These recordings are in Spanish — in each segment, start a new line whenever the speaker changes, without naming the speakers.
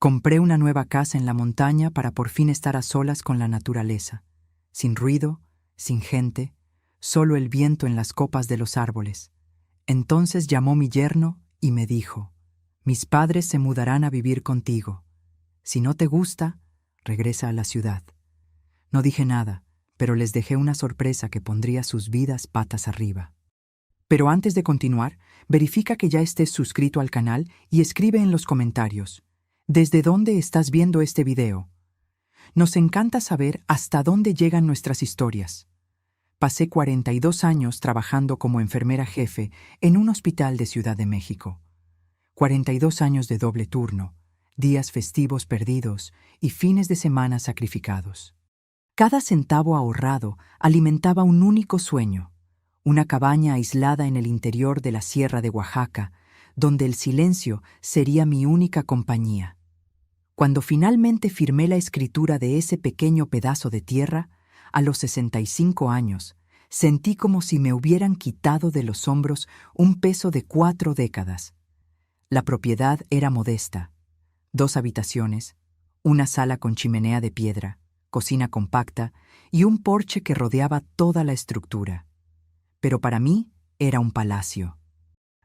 Compré una nueva casa en la montaña para por fin estar a solas con la naturaleza, sin ruido, sin gente, solo el viento en las copas de los árboles. Entonces llamó mi yerno y me dijo: «Mis padres se mudarán a vivir contigo. Si no te gusta, regresa a la ciudad». No dije nada, pero les dejé una sorpresa que pondría sus vidas patas arriba. Pero antes de continuar, verifica que ya estés suscrito al canal y escribe en los comentarios: ¿desde dónde estás viendo este video? Nos encanta saber hasta dónde llegan nuestras historias. Pasé 42 años trabajando como enfermera jefe en un hospital de Ciudad de México. 42 años de doble turno, días festivos perdidos y fines de semana sacrificados. Cada centavo ahorrado alimentaba un único sueño: una cabaña aislada en el interior de la Sierra de Oaxaca, donde el silencio sería mi única compañía. Cuando finalmente firmé la escritura de ese pequeño pedazo de tierra, a los 65 años, sentí como si me hubieran quitado de los hombros un peso de 4 décadas. La propiedad era modesta: 2 habitaciones, una sala con chimenea de piedra, cocina compacta y un porche que rodeaba toda la estructura. Pero para mí era un palacio.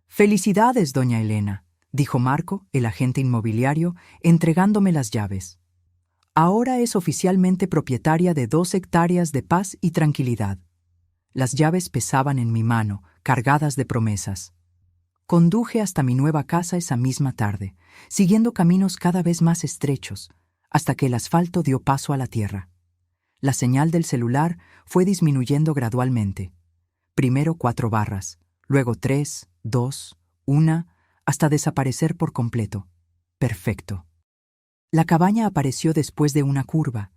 «Felicidades, doña Elena», dijo Marco, el agente inmobiliario, entregándome las llaves. «Ahora es oficialmente propietaria de 2 hectáreas de paz y tranquilidad». Las llaves pesaban en mi mano, cargadas de promesas. Conduje hasta mi nueva casa esa misma tarde, siguiendo caminos cada vez más estrechos, hasta que el asfalto dio paso a la tierra. La señal del celular fue disminuyendo gradualmente. Primero 4 barras, luego 3, 2, 1, hasta desaparecer por completo. Perfecto. La cabaña apareció después de una curva,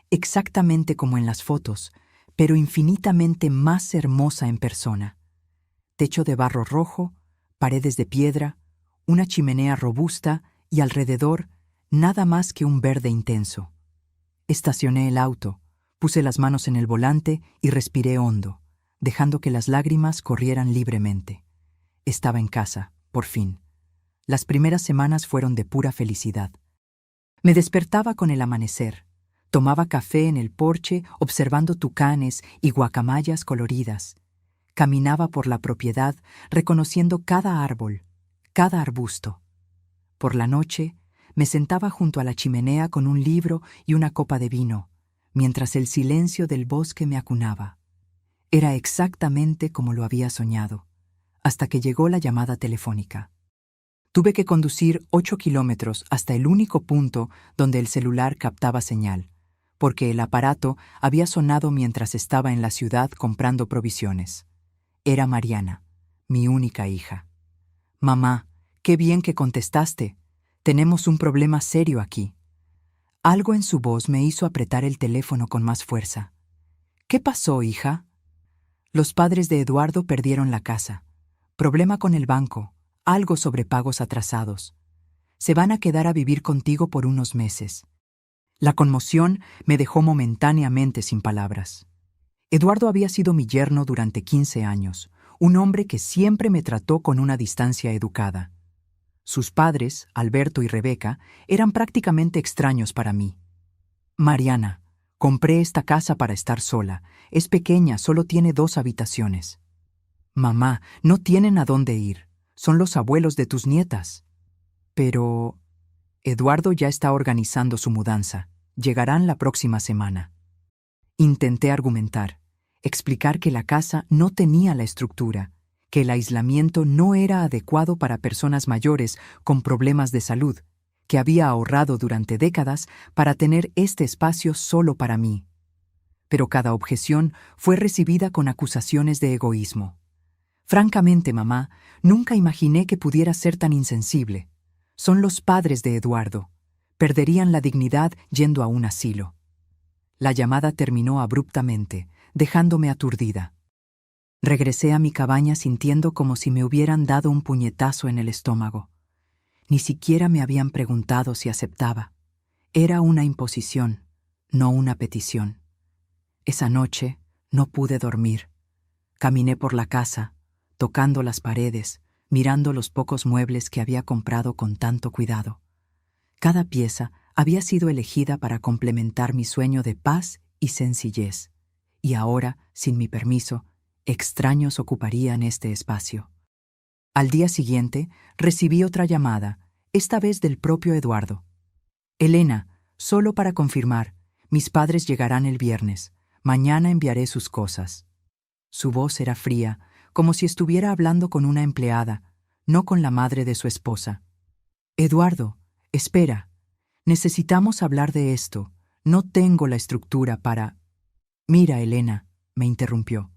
exactamente como en las fotos, pero infinitamente más hermosa en persona. Techo de barro rojo, paredes de piedra, una chimenea robusta y alrededor nada más que un verde intenso. Estacioné el auto, puse las manos en el volante y respiré hondo, dejando que las lágrimas corrieran libremente. Estaba en casa, por fin. Las primeras semanas fueron de pura felicidad. Me despertaba con el amanecer. Tomaba café en el porche observando tucanes y guacamayas coloridas. Caminaba por la propiedad reconociendo cada árbol, cada arbusto. Por la noche, me sentaba junto a la chimenea con un libro y una copa de vino, mientras el silencio del bosque me acunaba. Era exactamente como lo había soñado, hasta que llegó la llamada telefónica. Tuve que conducir 8 kilómetros hasta el único punto donde el celular captaba señal, porque el aparato había sonado mientras estaba en la ciudad comprando provisiones. Era Mariana, mi única hija. «Mamá, qué bien que contestaste. Tenemos un problema serio aquí». Algo en su voz me hizo apretar el teléfono con más fuerza. «¿Qué pasó, hija?» «Los padres de Eduardo perdieron la casa. Problema con el banco, algo sobre pagos atrasados. Se van a quedar a vivir contigo por unos meses». La conmoción me dejó momentáneamente sin palabras. Eduardo había sido mi yerno durante 15 años, un hombre que siempre me trató con una distancia educada. Sus padres, Alberto y Rebeca, eran prácticamente extraños para mí. «Mariana, compré esta casa para estar sola. Es pequeña, solo tiene 2 habitaciones». «Mamá, no tienen a dónde ir. Son los abuelos de tus nietas». «Pero...» «Eduardo ya está organizando su mudanza. Llegarán la próxima semana». Intenté argumentar, explicar que la casa no tenía la estructura, que el aislamiento no era adecuado para personas mayores con problemas de salud, que había ahorrado durante décadas para tener este espacio solo para mí. Pero cada objeción fue recibida con acusaciones de egoísmo. «Francamente, mamá, nunca imaginé que pudiera ser tan insensible. Son los padres de Eduardo. Perderían la dignidad yendo a un asilo». La llamada terminó abruptamente, dejándome aturdida. Regresé a mi cabaña sintiendo como si me hubieran dado un puñetazo en el estómago. Ni siquiera me habían preguntado si aceptaba. Era una imposición, no una petición. Esa noche no pude dormir. Caminé por la casa, tocando las paredes, mirando los pocos muebles que había comprado con tanto cuidado. Cada pieza había sido elegida para complementar mi sueño de paz y sencillez, y ahora, sin mi permiso, extraños ocuparían este espacio. Al día siguiente, recibí otra llamada, esta vez del propio Eduardo. Elena, solo para confirmar, mis padres llegarán el viernes. Mañana enviaré sus cosas. Su voz era fría, como si estuviera hablando con una empleada, no con la madre de su esposa. Eduardo, espera. Necesitamos hablar de esto. No tengo la estructura para... Mira, Elena, me interrumpió.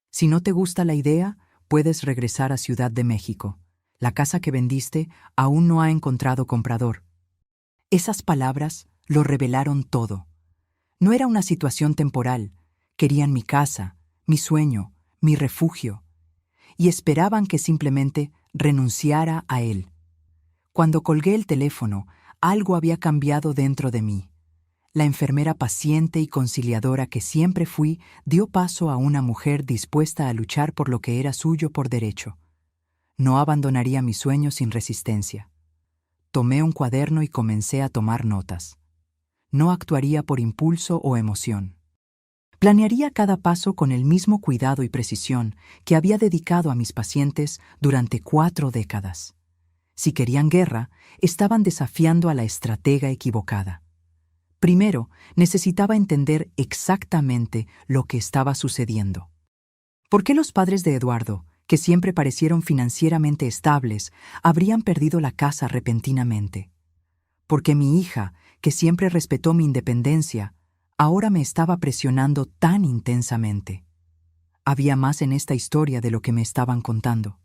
Si no te gusta la idea, puedes regresar a Ciudad de México. La casa que vendiste aún no ha encontrado comprador. Esas palabras lo revelaron todo. No era una situación temporal. Querían mi casa, mi sueño, mi refugio. Y esperaban que simplemente renunciara a él. Cuando colgué el teléfono, algo había cambiado dentro de mí. La enfermera paciente y conciliadora que siempre fui dio paso a una mujer dispuesta a luchar por lo que era suyo por derecho. No abandonaría mi sueño sin resistencia. Tomé un cuaderno y comencé a tomar notas. No actuaría por impulso o emoción. Planearía cada paso con el mismo cuidado y precisión que había dedicado a mis pacientes durante 4 décadas. Si querían guerra, estaban desafiando a la estratega equivocada. Primero, necesitaba entender exactamente lo que estaba sucediendo. ¿Por qué los padres de Eduardo, que siempre parecieron financieramente estables, habrían perdido la casa repentinamente? ¿Por qué mi hija, que siempre respetó mi independencia, ahora me estaba presionando tan intensamente? Había más en esta historia de lo que me estaban contando.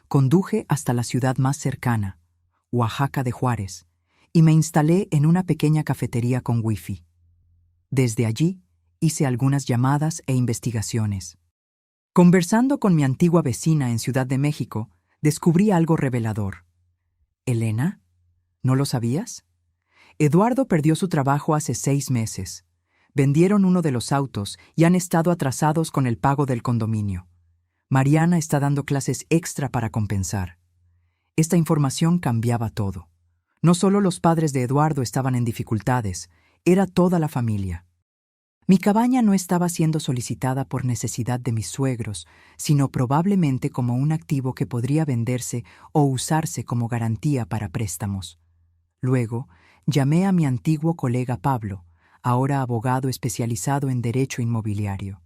Conduje hasta la ciudad más cercana, Oaxaca de Juárez, y me instalé en una pequeña cafetería con wifi. Desde allí, hice algunas llamadas e investigaciones. Conversando con mi antigua vecina en Ciudad de México, descubrí algo revelador. ¿Elena? ¿No lo sabías? Eduardo perdió su trabajo hace 6 meses. Vendieron uno de los autos y han estado atrasados con el pago del condominio. Mariana está dando clases extra para compensar. Esta información cambiaba todo. No solo los padres de Eduardo estaban en dificultades, era toda la familia. Mi cabaña no estaba siendo solicitada por necesidad de mis suegros, sino probablemente como un activo que podría venderse o usarse como garantía para préstamos. Luego, llamé a mi antiguo colega Pablo, ahora abogado especializado en derecho inmobiliario.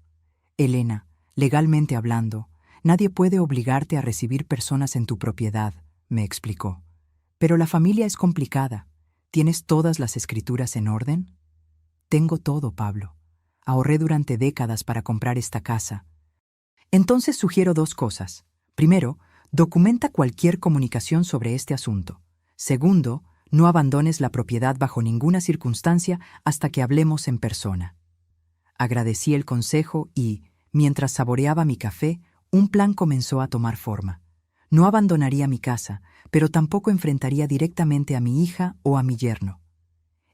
Elena, legalmente hablando, nadie puede obligarte a recibir personas en tu propiedad, me explicó. Pero la familia es complicada. ¿Tienes todas las escrituras en orden? Tengo todo, Pablo. Ahorré durante décadas para comprar esta casa. Entonces sugiero 2 cosas. Primero, documenta cualquier comunicación sobre este asunto. Segundo, no abandones la propiedad bajo ninguna circunstancia hasta que hablemos en persona. Agradecí el consejo y, mientras saboreaba mi café, un plan comenzó a tomar forma. No abandonaría mi casa, pero tampoco enfrentaría directamente a mi hija o a mi yerno.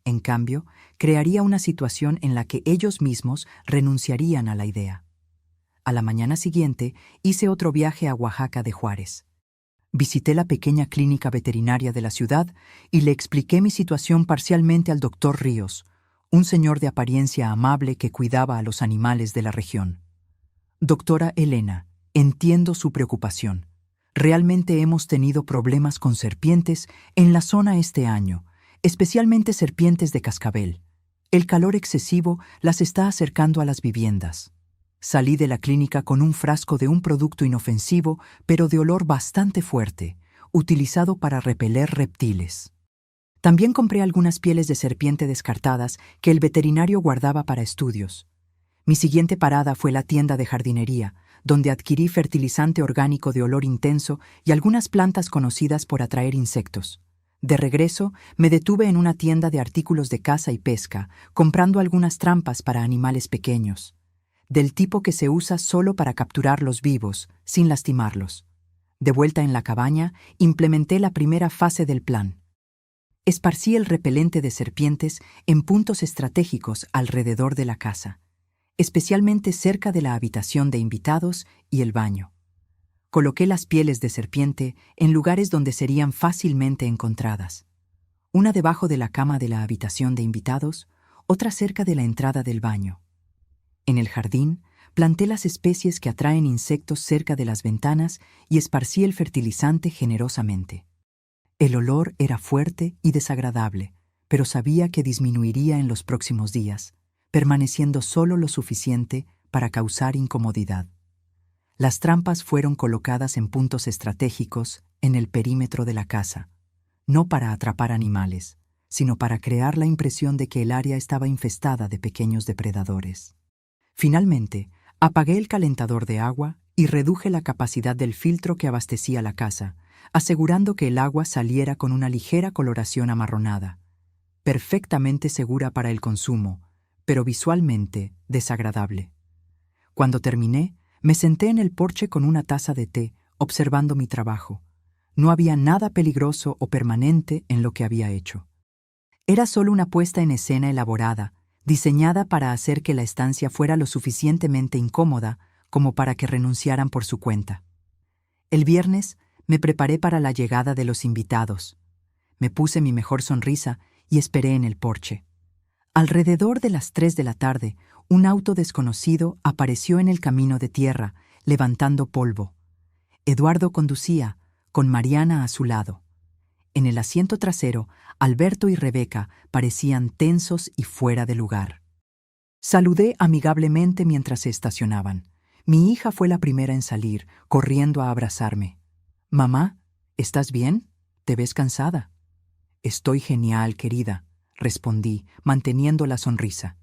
En cambio, crearía una situación en la que ellos mismos renunciarían a la idea. A la mañana siguiente, hice otro viaje a Oaxaca de Juárez. Visité la pequeña clínica veterinaria de la ciudad y le expliqué mi situación parcialmente al doctor Ríos, un señor de apariencia amable que cuidaba a los animales de la región. Doctora Elena, entiendo su preocupación. Realmente hemos tenido problemas con serpientes en la zona este año, especialmente serpientes de cascabel. El calor excesivo las está acercando a las viviendas. Salí de la clínica con un frasco de un producto inofensivo, pero de olor bastante fuerte, utilizado para repeler reptiles. También compré algunas pieles de serpiente descartadas que el veterinario guardaba para estudios. Mi siguiente parada fue la tienda de jardinería, donde adquirí fertilizante orgánico de olor intenso y algunas plantas conocidas por atraer insectos. De regreso, me detuve en una tienda de artículos de caza y pesca, comprando algunas trampas para animales pequeños, del tipo que se usa solo para capturarlos vivos, sin lastimarlos. De vuelta en la cabaña, implementé la primera fase del plan. Esparcí el repelente de serpientes en puntos estratégicos alrededor de la casa, especialmente cerca de la habitación de invitados y el baño. Coloqué las pieles de serpiente en lugares donde serían fácilmente encontradas. una debajo de la cama de la habitación de invitados, otra cerca de la entrada del baño. En el jardín, planté las especies que atraen insectos cerca de las ventanas y esparcí el fertilizante generosamente. El olor era fuerte y desagradable, pero sabía que disminuiría en los próximos días, permaneciendo solo lo suficiente para causar incomodidad. Las trampas fueron colocadas en puntos estratégicos en el perímetro de la casa, no para atrapar animales, sino para crear la impresión de que el área estaba infestada de pequeños depredadores. Finalmente, apagué el calentador de agua y reduje la capacidad del filtro que abastecía la casa, asegurando que el agua saliera con una ligera coloración amarronada, perfectamente segura para el consumo, pero visualmente desagradable. Cuando terminé, me senté en el porche con una taza de té, observando mi trabajo. No había nada peligroso o permanente en lo que había hecho. Era solo una puesta en escena elaborada, diseñada para hacer que la estancia fuera lo suficientemente incómoda como para que renunciaran por su cuenta. El viernes me preparé para la llegada de los invitados. Me puse mi mejor sonrisa y esperé en el porche. Alrededor de las 3 de la tarde, un auto desconocido apareció en el camino de tierra, levantando polvo. Eduardo conducía, con Mariana a su lado. En el asiento trasero, Alberto y Rebeca parecían tensos y fuera de lugar. Saludé amigablemente mientras se estacionaban. Mi hija fue la primera en salir, corriendo a abrazarme. «Mamá, ¿estás bien? ¿Te ves cansada?» «Estoy genial, querida», respondí, manteniendo la sonrisa.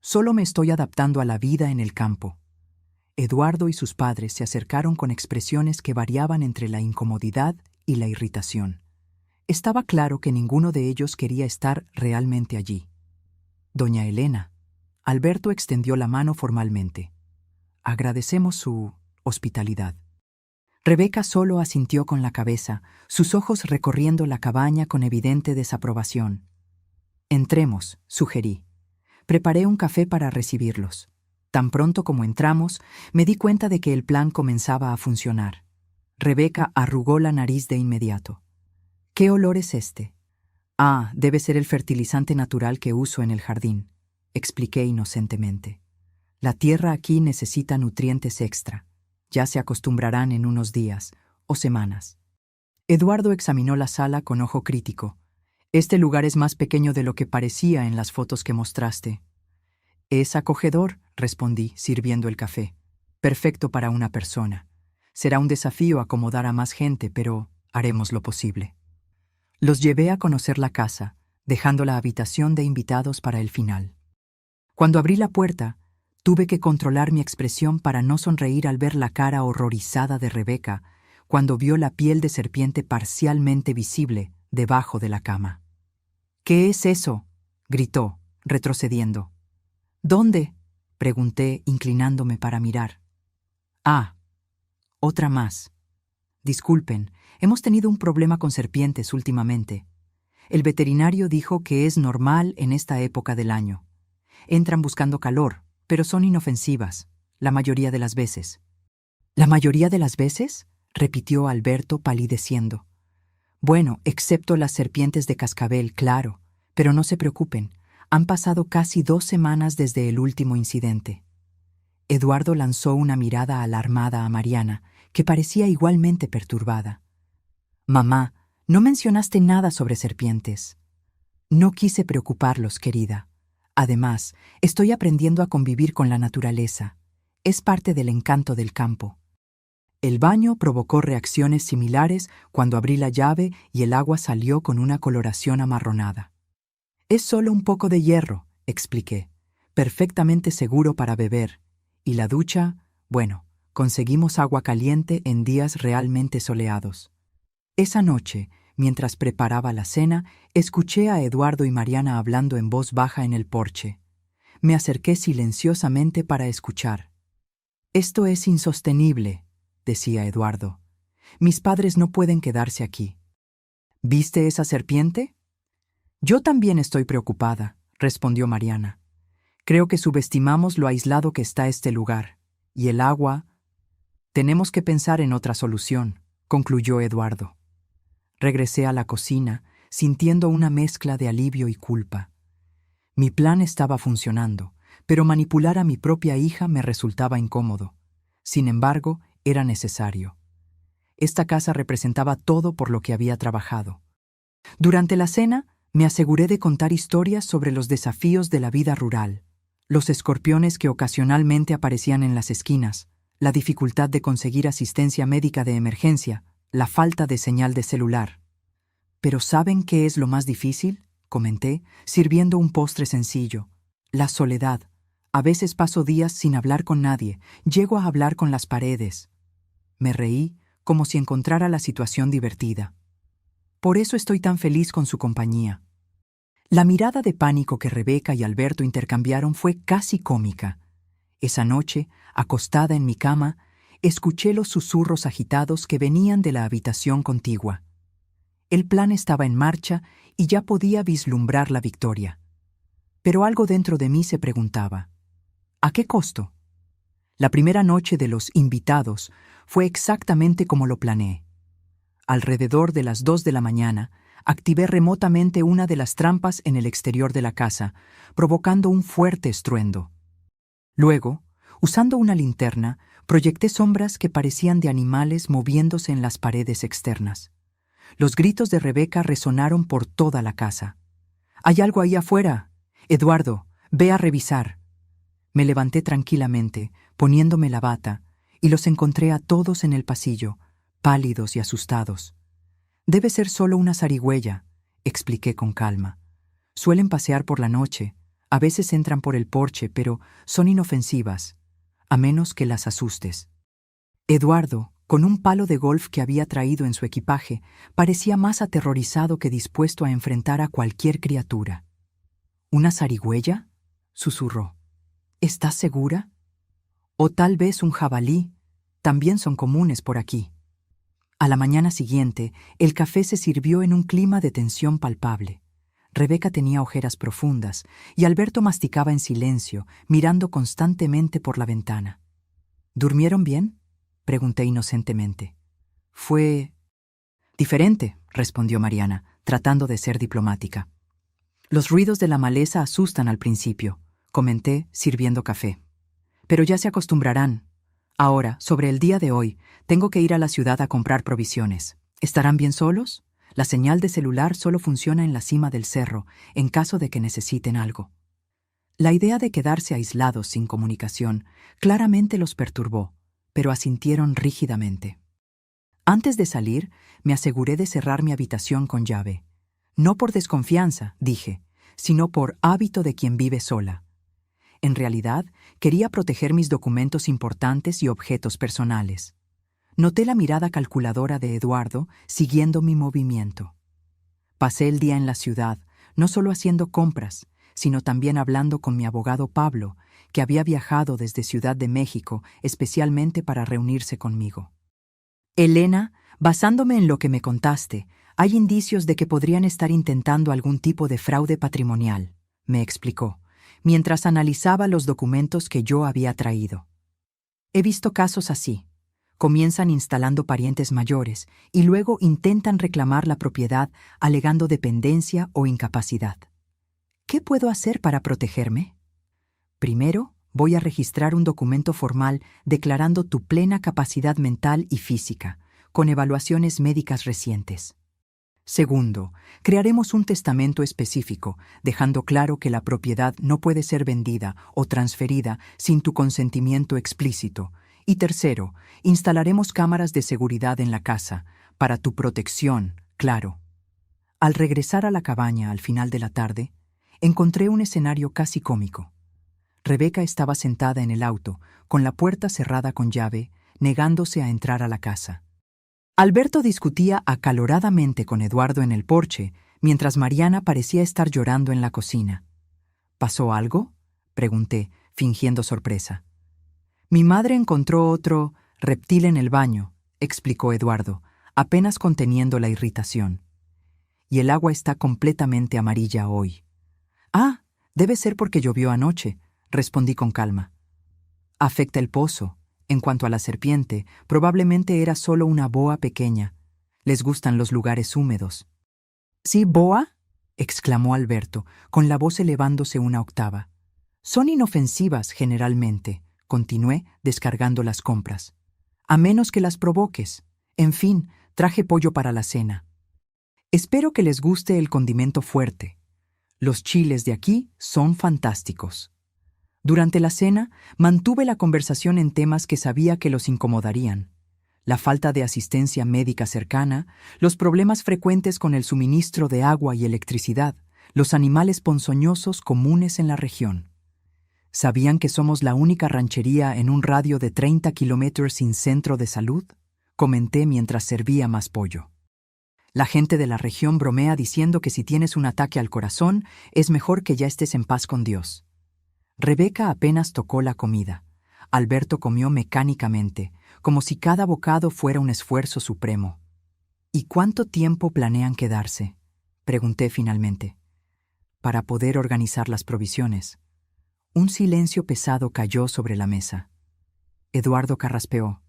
«Solo me estoy adaptando a la vida en el campo». Eduardo y sus padres se acercaron con expresiones que variaban entre la incomodidad y la irritación. Estaba claro que ninguno de ellos quería estar realmente allí. «Doña Elena», Alberto extendió la mano formalmente. «Agradecemos su hospitalidad». Rebeca solo asintió con la cabeza, sus ojos recorriendo la cabaña con evidente desaprobación. «Entremos», sugerí. Preparé un café para recibirlos. Tan pronto como entramos, me di cuenta de que el plan comenzaba a funcionar. Rebeca arrugó la nariz de inmediato. «¿Qué olor es este?» «Ah, debe ser el fertilizante natural que uso en el jardín», expliqué inocentemente. «La tierra aquí necesita nutrientes extra. Ya se acostumbrarán en unos días o semanas». Eduardo examinó la sala con ojo crítico. «Este lugar es más pequeño de lo que parecía en las fotos que mostraste». «Es acogedor», respondí, sirviendo el café. «Perfecto para una persona. Será un desafío acomodar a más gente, pero haremos lo posible». Los llevé a conocer la casa, dejando la habitación de invitados para el final. Cuando abrí la puerta, tuve que controlar mi expresión para no sonreír al ver la cara horrorizada de Rebeca cuando vio la piel de serpiente parcialmente visible debajo de la cama. «¿Qué es eso?», gritó, retrocediendo. «¿Dónde?», pregunté, inclinándome para mirar. «Ah, otra más. Disculpen, hemos tenido un problema con serpientes últimamente. El veterinario dijo que es normal en esta época del año. Entran buscando calor, pero son inofensivas, la mayoría de las veces». «¿La mayoría de las veces?», repitió Alberto palideciendo. «Bueno, excepto las serpientes de cascabel, claro, pero no se preocupen, han pasado casi 2 semanas desde el último incidente». Eduardo lanzó una mirada alarmada a Mariana, que parecía igualmente perturbada. «Mamá, no mencionaste nada sobre serpientes». «No quise preocuparlos, querida. Además, estoy aprendiendo a convivir con la naturaleza. Es parte del encanto del campo». El baño provocó reacciones similares cuando abrí la llave y el agua salió con una coloración amarronada. «Es solo un poco de hierro», expliqué, «perfectamente seguro para beber. Y la ducha, bueno, conseguimos agua caliente en días realmente soleados». Esa noche, mientras preparaba la cena, escuché a Eduardo y Mariana hablando en voz baja en el porche. Me acerqué silenciosamente para escuchar. «Esto es insostenible», decía Eduardo. «Mis padres no pueden quedarse aquí». «¿Viste esa serpiente?» «Yo también estoy preocupada», respondió Mariana. «Creo que subestimamos lo aislado que está este lugar. Y el agua...» «Tenemos que pensar en otra solución», concluyó Eduardo. Regresé a la cocina, sintiendo una mezcla de alivio y culpa. Mi plan estaba funcionando, pero manipular a mi propia hija me resultaba incómodo. Sin embargo, era necesario. Esta casa representaba todo por lo que había trabajado. Durante la cena, me aseguré de contar historias sobre los desafíos de la vida rural, los escorpiones que ocasionalmente aparecían en las esquinas, la dificultad de conseguir asistencia médica de emergencia, la falta de señal de celular. ¿Pero saben qué es lo más difícil?, comenté, sirviendo un postre sencillo. La soledad. A veces paso días sin hablar con nadie, llego a hablar con las paredes. Me reí, como si encontrara la situación divertida. Por eso estoy tan feliz con su compañía. La mirada de pánico que Rebeca y Alberto intercambiaron fue casi cómica. Esa noche, acostada en mi cama, escuché los susurros agitados que venían de la habitación contigua. El plan estaba en marcha y ya podía vislumbrar la victoria. Pero algo dentro de mí se preguntaba, ¿a qué costo? La primera noche de los invitados fue exactamente como lo planeé. Alrededor de las 2 de la mañana, activé remotamente una de las trampas en el exterior de la casa, provocando un fuerte estruendo. Luego, usando una linterna, proyecté sombras que parecían de animales moviéndose en las paredes externas. Los gritos de Rebeca resonaron por toda la casa. «¡Hay algo ahí afuera! Eduardo, ve a revisar». Me levanté tranquilamente, poniéndome la bata, y los encontré a todos en el pasillo, pálidos y asustados. «Debe ser solo una zarigüeya», expliqué con calma. «Suelen pasear por la noche, a veces entran por el porche, pero son inofensivas, a menos que las asustes». Eduardo, con un palo de golf que había traído en su equipaje, parecía más aterrorizado que dispuesto a enfrentar a cualquier criatura. «¿Una zarigüeya?», susurró. «¿Estás segura? O tal vez un jabalí, también son comunes por aquí». A la mañana siguiente, el café se sirvió en un clima de tensión palpable. Rebeca tenía ojeras profundas y Alberto masticaba en silencio, mirando constantemente por la ventana. «¿Durmieron bien?», pregunté inocentemente. «Fue diferente», respondió Mariana, tratando de ser diplomática. «Los ruidos de la maleza asustan al principio», comenté, sirviendo café. «Pero ya se acostumbrarán. Ahora, sobre el día de hoy, tengo que ir a la ciudad a comprar provisiones. ¿Estarán bien solos? La señal de celular solo funciona en la cima del cerro, en caso de que necesiten algo». La idea de quedarse aislados sin comunicación claramente los perturbó, pero asintieron rígidamente. Antes de salir, me aseguré de cerrar mi habitación con llave. No por desconfianza, dije, sino por hábito de quien vive sola. En realidad, quería proteger mis documentos importantes y objetos personales. Noté la mirada calculadora de Eduardo siguiendo mi movimiento. Pasé el día en la ciudad, no solo haciendo compras, sino también hablando con mi abogado Pablo, que había viajado desde Ciudad de México especialmente para reunirse conmigo. «Elena, basándome en lo que me contaste, hay indicios de que podrían estar intentando algún tipo de fraude patrimonial», me explicó, mientras analizaba los documentos que yo había traído. «He visto casos así. Comienzan instalando parientes mayores y luego intentan reclamar la propiedad alegando dependencia o incapacidad. ¿Qué puedo hacer para protegerme? Primero, voy a registrar un documento formal declarando tu plena capacidad mental y física, con evaluaciones médicas recientes. Segundo, crearemos un testamento específico, dejando claro que la propiedad no puede ser vendida o transferida sin tu consentimiento explícito. Y tercero, instalaremos cámaras de seguridad en la casa, para tu protección, claro». Al regresar a la cabaña al final de la tarde, encontré un escenario casi cómico. Rebeca estaba sentada en el auto, con la puerta cerrada con llave, negándose a entrar a la casa. Alberto discutía acaloradamente con Eduardo en el porche, mientras Mariana parecía estar llorando en la cocina. «¿Pasó algo?», pregunté, fingiendo sorpresa. «Mi madre encontró otro reptil en el baño», explicó Eduardo, apenas conteniendo la irritación. «Y el agua está completamente amarilla hoy». «Ah, debe ser porque llovió anoche», respondí con calma. «Afecta el pozo. En cuanto a la serpiente, probablemente era solo una boa pequeña. Les gustan los lugares húmedos». ¿Sí, boa? Exclamó Alberto, con la voz elevándose una octava. Son inofensivas generalmente, continué, descargando las compras. A menos que las provoques. En fin, traje pollo para la cena. Espero que les guste el condimento fuerte. Los chiles de aquí son fantásticos. Durante la cena, mantuve la conversación en temas que sabía que los incomodarían. La falta de asistencia médica cercana, los problemas frecuentes con el suministro de agua y electricidad, los animales ponzoñosos comunes en la región. ¿Sabían que somos la única ranchería en un radio de 30 kilómetros sin centro de salud? Comenté mientras servía más pollo. La gente de la región bromea diciendo que si tienes un ataque al corazón, es mejor que ya estés en paz con Dios. Rebeca apenas tocó la comida. Alberto comió mecánicamente, como si cada bocado fuera un esfuerzo supremo. ¿Y cuánto tiempo planean quedarse?, pregunté finalmente. Para poder organizar las provisiones. Un silencio pesado cayó sobre la mesa. Eduardo carraspeó.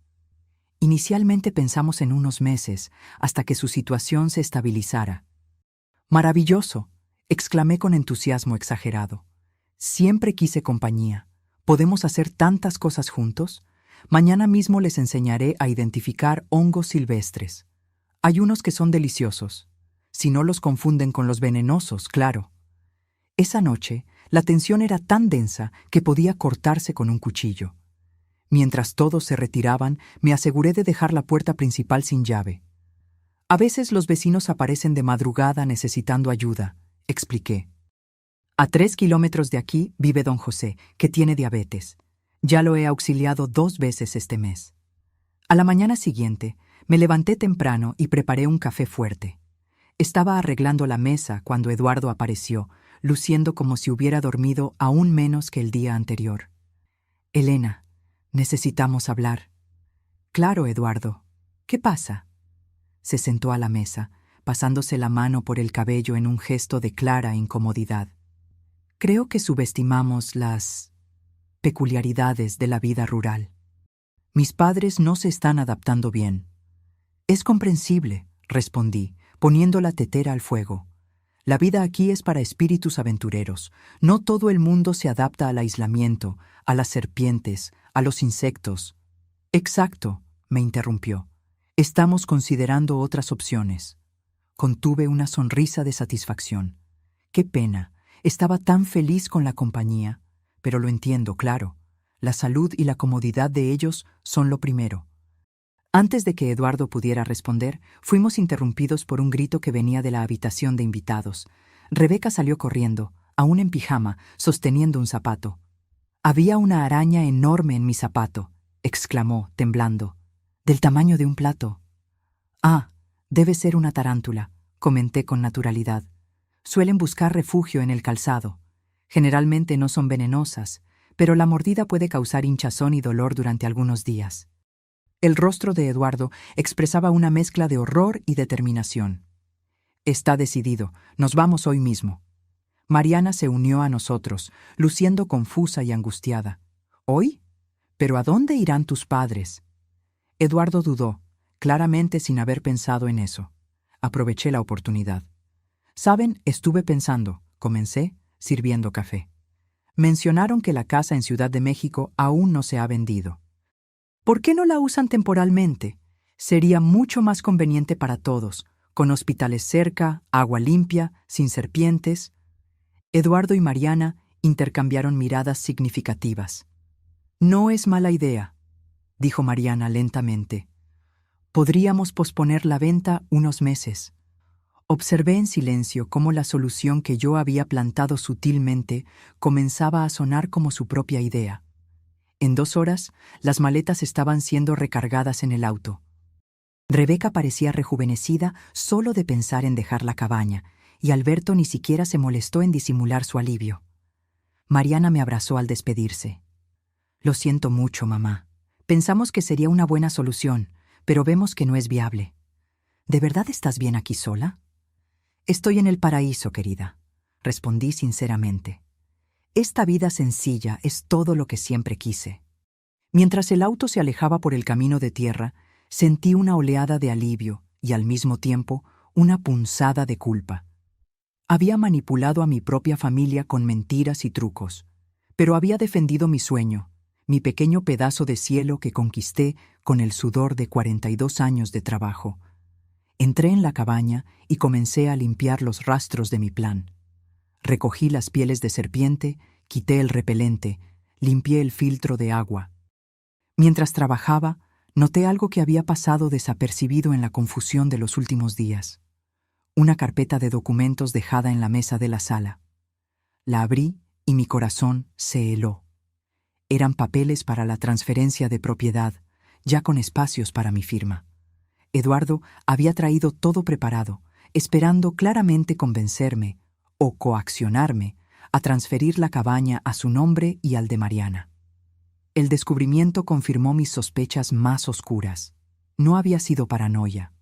Inicialmente pensamos en unos meses, hasta que su situación se estabilizara. ¡Maravilloso!, exclamé con entusiasmo exagerado. Siempre quise compañía. ¿Podemos hacer tantas cosas juntos? Mañana mismo les enseñaré a identificar hongos silvestres. Hay unos que son deliciosos. Si no los confunden con los venenosos, claro. Esa noche, la tensión era tan densa que podía cortarse con un cuchillo. Mientras todos se retiraban, me aseguré de dejar la puerta principal sin llave. A veces los vecinos aparecen de madrugada necesitando ayuda, expliqué. A 3 kilómetros de aquí vive don José, que tiene diabetes. Ya lo he auxiliado 2 veces este mes. A la mañana siguiente, me levanté temprano y preparé un café fuerte. Estaba arreglando la mesa cuando Eduardo apareció, luciendo como si hubiera dormido aún menos que el día anterior. Elena, necesitamos hablar. Claro, Eduardo. ¿Qué pasa? Se sentó a la mesa, pasándose la mano por el cabello en un gesto de clara incomodidad. Creo que subestimamos las peculiaridades de la vida rural. Mis padres no se están adaptando bien. Es comprensible, respondí, poniendo la tetera al fuego. La vida aquí es para espíritus aventureros. No todo el mundo se adapta al aislamiento, a las serpientes, a los insectos. Exacto, me interrumpió. Estamos considerando otras opciones. Contuve una sonrisa de satisfacción. Qué pena, estaba tan feliz con la compañía, pero lo entiendo, claro. La salud y la comodidad de ellos son lo primero. Antes de que Eduardo pudiera responder, fuimos interrumpidos por un grito que venía de la habitación de invitados. Rebeca salió corriendo, aún en pijama, sosteniendo un zapato. Había una araña enorme en mi zapato, exclamó, temblando. Del tamaño de un plato. Ah, debe ser una tarántula, comenté con naturalidad. Suelen buscar refugio en el calzado. Generalmente no son venenosas, pero la mordida puede causar hinchazón y dolor durante algunos días. El rostro de Eduardo expresaba una mezcla de horror y determinación. Está decidido, nos vamos hoy mismo. Mariana se unió a nosotros, luciendo confusa y angustiada. ¿Hoy? ¿Pero a dónde irán tus padres? Eduardo dudó, claramente sin haber pensado en eso. Aproveché la oportunidad. ¿Saben? Estuve pensando, comencé, sirviendo café. Mencionaron que la casa en Ciudad de México aún no se ha vendido. ¿Por qué no la usan temporalmente? Sería mucho más conveniente para todos, con hospitales cerca, agua limpia, sin serpientes. Eduardo y Mariana intercambiaron miradas significativas. No es mala idea, dijo Mariana lentamente. Podríamos posponer la venta unos meses. Observé en silencio cómo la solución que yo había plantado sutilmente comenzaba a sonar como su propia idea. En 2 horas, las maletas estaban siendo recargadas en el auto. Rebeca parecía rejuvenecida solo de pensar en dejar la cabaña, y Alberto ni siquiera se molestó en disimular su alivio. Mariana me abrazó al despedirse. Lo siento mucho, mamá. Pensamos que sería una buena solución, pero vemos que no es viable. ¿De verdad estás bien aquí sola? Estoy en el paraíso, querida, respondí sinceramente. Esta vida sencilla es todo lo que siempre quise. Mientras el auto se alejaba por el camino de tierra, sentí una oleada de alivio y al mismo tiempo una punzada de culpa. Había manipulado a mi propia familia con mentiras y trucos, pero había defendido mi sueño, mi pequeño pedazo de cielo que conquisté con el sudor de 42 años de trabajo. Entré en la cabaña y comencé a limpiar los rastros de mi plan. Recogí las pieles de serpiente, quité el repelente, limpié el filtro de agua. Mientras trabajaba, noté algo que había pasado desapercibido en la confusión de los últimos días. Una carpeta de documentos dejada en la mesa de la sala. La abrí y mi corazón se heló. Eran papeles para la transferencia de propiedad, ya con espacios para mi firma. Eduardo había traído todo preparado, esperando claramente convencerme, o coaccionarme, a transferir la cabaña a su nombre y al de Mariana. El descubrimiento confirmó mis sospechas más oscuras. No había sido paranoia.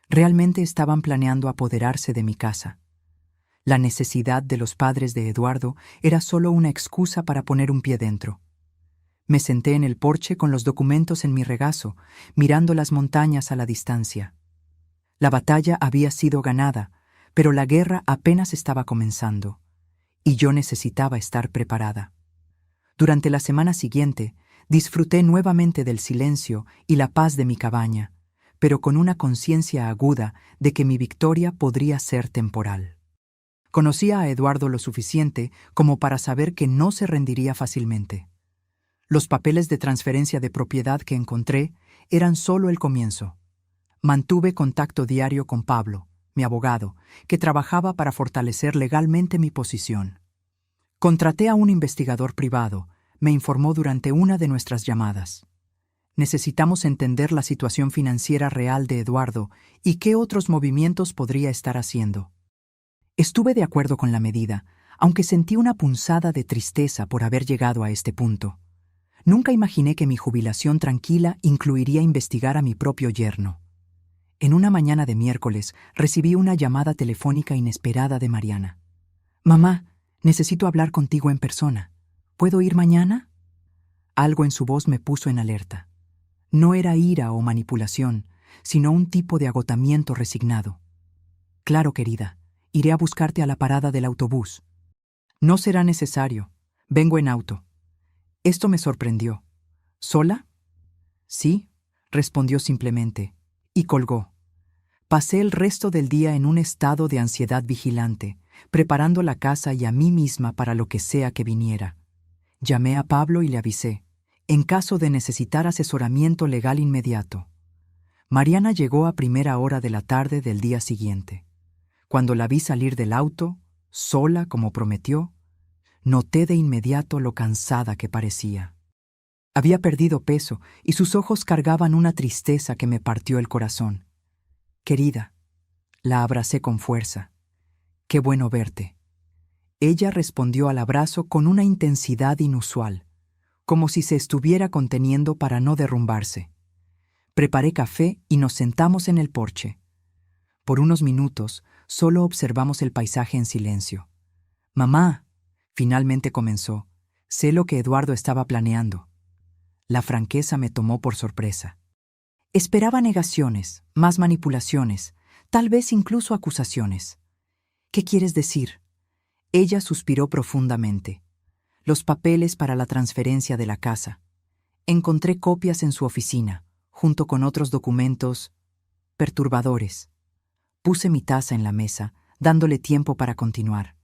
Realmente estaban planeando apoderarse de mi casa. La necesidad de los padres de Eduardo era solo una excusa para poner un pie dentro. Me senté en el porche con los documentos en mi regazo, mirando las montañas a la distancia. La batalla había sido ganada, pero la guerra apenas estaba comenzando, y yo necesitaba estar preparada. Durante la semana siguiente, disfruté nuevamente del silencio y la paz de mi cabaña, pero con una conciencia aguda de que mi victoria podría ser temporal. Conocía a Eduardo lo suficiente como para saber que no se rendiría fácilmente. Los papeles de transferencia de propiedad que encontré eran solo el comienzo. Mantuve contacto diario con Pablo, mi abogado, que trabajaba para fortalecer legalmente mi posición. Contraté a un investigador privado, me informó durante una de nuestras llamadas. Necesitamos entender la situación financiera real de Eduardo y qué otros movimientos podría estar haciendo. Estuve de acuerdo con la medida, aunque sentí una punzada de tristeza por haber llegado a este punto. Nunca imaginé que mi jubilación tranquila incluiría investigar a mi propio yerno. En una mañana de miércoles recibí una llamada telefónica inesperada de Mariana. «Mamá, necesito hablar contigo en persona. ¿Puedo ir mañana?» Algo en su voz me puso en alerta. No era ira o manipulación, sino un tipo de agotamiento resignado. «Claro, querida, iré a buscarte a la parada del autobús». «No será necesario. Vengo en auto». Esto me sorprendió. ¿Sola? Sí, respondió simplemente, y colgó. Pasé el resto del día en un estado de ansiedad vigilante, preparando la casa y a mí misma para lo que sea que viniera. Llamé a Pablo y le avisé, en caso de necesitar asesoramiento legal inmediato. Mariana llegó a primera hora de la tarde del día siguiente. Cuando la vi salir del auto, sola como prometió, noté de inmediato lo cansada que parecía. Había perdido peso y sus ojos cargaban una tristeza que me partió el corazón. «Querida», la abracé con fuerza. «Qué bueno verte». Ella respondió al abrazo con una intensidad inusual, como si se estuviera conteniendo para no derrumbarse. Preparé café y nos sentamos en el porche. Por unos minutos solo observamos el paisaje en silencio. «Mamá», finalmente comenzó, «sé lo que Eduardo estaba planeando». La franqueza me tomó por sorpresa. Esperaba negaciones, más manipulaciones, tal vez incluso acusaciones. «¿Qué quieres decir?» Ella suspiró profundamente. «Los papeles para la transferencia de la casa. Encontré copias en su oficina, junto con otros documentos perturbadores». Puse mi taza en la mesa, dándole tiempo para continuar.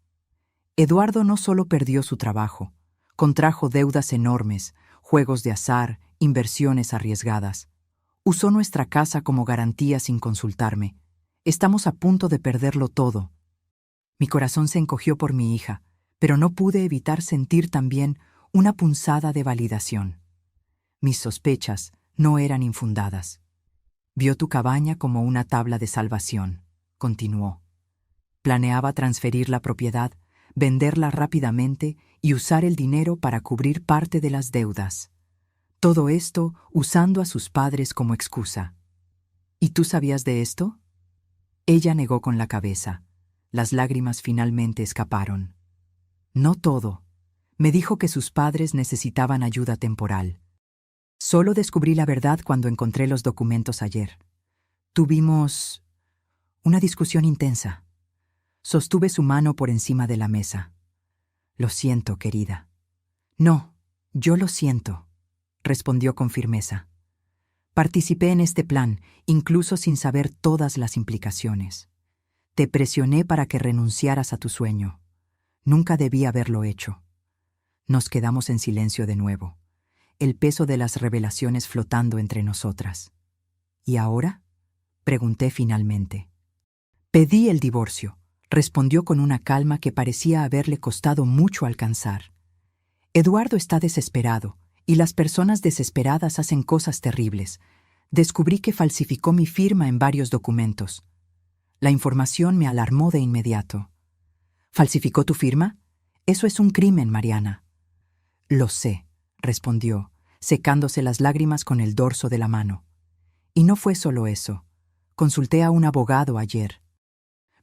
Eduardo no solo perdió su trabajo, contrajo deudas enormes, juegos de azar, inversiones arriesgadas. Usó nuestra casa como garantía sin consultarme. Estamos a punto de perderlo todo. Mi corazón se encogió por mi hija, pero no pude evitar sentir también una punzada de validación. Mis sospechas no eran infundadas. «Vio tu cabaña como una tabla de salvación», continuó. «Planeaba transferir la propiedad, venderla rápidamente y usar el dinero para cubrir parte de las deudas. Todo esto usando a sus padres como excusa. ¿Y tú sabías de esto?» Ella negó con la cabeza. Las lágrimas finalmente escaparon. «No todo. Me dijo que sus padres necesitaban ayuda temporal. Solo descubrí la verdad cuando encontré los documentos ayer. Tuvimos Una discusión intensa. Sostuve su mano por encima de la mesa. Lo siento, querida. No, yo lo siento, respondió con firmeza. Participé en este plan, incluso sin saber todas las implicaciones. Te presioné para que renunciaras a tu sueño. Nunca debí haberlo hecho. Nos quedamos en silencio de nuevo, el peso de las revelaciones flotando entre nosotras. ¿Y ahora?, pregunté finalmente. Pedí el divorcio, respondió con una calma que parecía haberle costado mucho alcanzar. Eduardo está desesperado, y las personas desesperadas hacen cosas terribles. Descubrí que falsificó mi firma en varios documentos. La información me alarmó de inmediato. ¿Falsificó tu firma? Eso es un crimen, Mariana. Lo sé, respondió, secándose las lágrimas con el dorso de la mano. Y no fue solo eso. Consulté a un abogado ayer.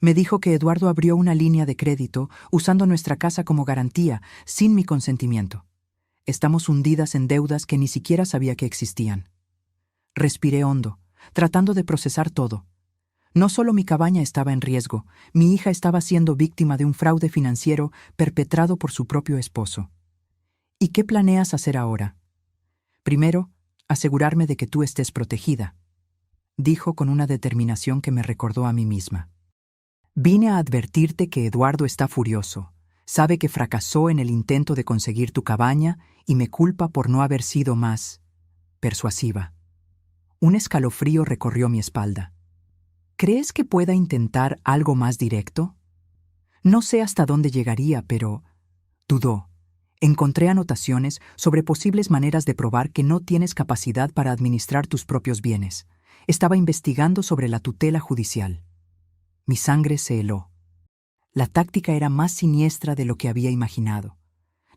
Me dijo que Eduardo abrió una línea de crédito usando nuestra casa como garantía, sin mi consentimiento. Estamos hundidas en deudas que ni siquiera sabía que existían. Respiré hondo, tratando de procesar todo. No solo mi cabaña estaba en riesgo, mi hija estaba siendo víctima de un fraude financiero perpetrado por su propio esposo. ¿Y qué planeas hacer ahora? Primero, asegurarme de que tú estés protegida, dijo con una determinación que me recordó a mí misma. Vine a advertirte que Eduardo está furioso. Sabe que fracasó en el intento de conseguir tu cabaña y me culpa por no haber sido más persuasiva. Un escalofrío recorrió mi espalda. ¿Crees que pueda intentar algo más directo? No sé hasta dónde llegaría, pero dudó. Encontré anotaciones sobre posibles maneras de probar que no tienes capacidad para administrar tus propios bienes. Estaba investigando sobre la tutela judicial. Mi sangre se heló. La táctica era más siniestra de lo que había imaginado.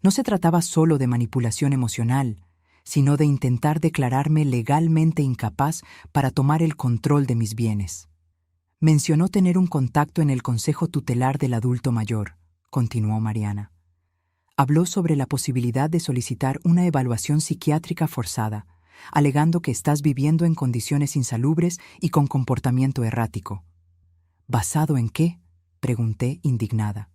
No se trataba solo de manipulación emocional, sino de intentar declararme legalmente incapaz para tomar el control de mis bienes. Mencionó tener un contacto en el Consejo Tutelar del Adulto Mayor, continuó Mariana. Habló sobre la posibilidad de solicitar una evaluación psiquiátrica forzada, alegando que estás viviendo en condiciones insalubres y con comportamiento errático. ¿Basado en qué?, pregunté indignada.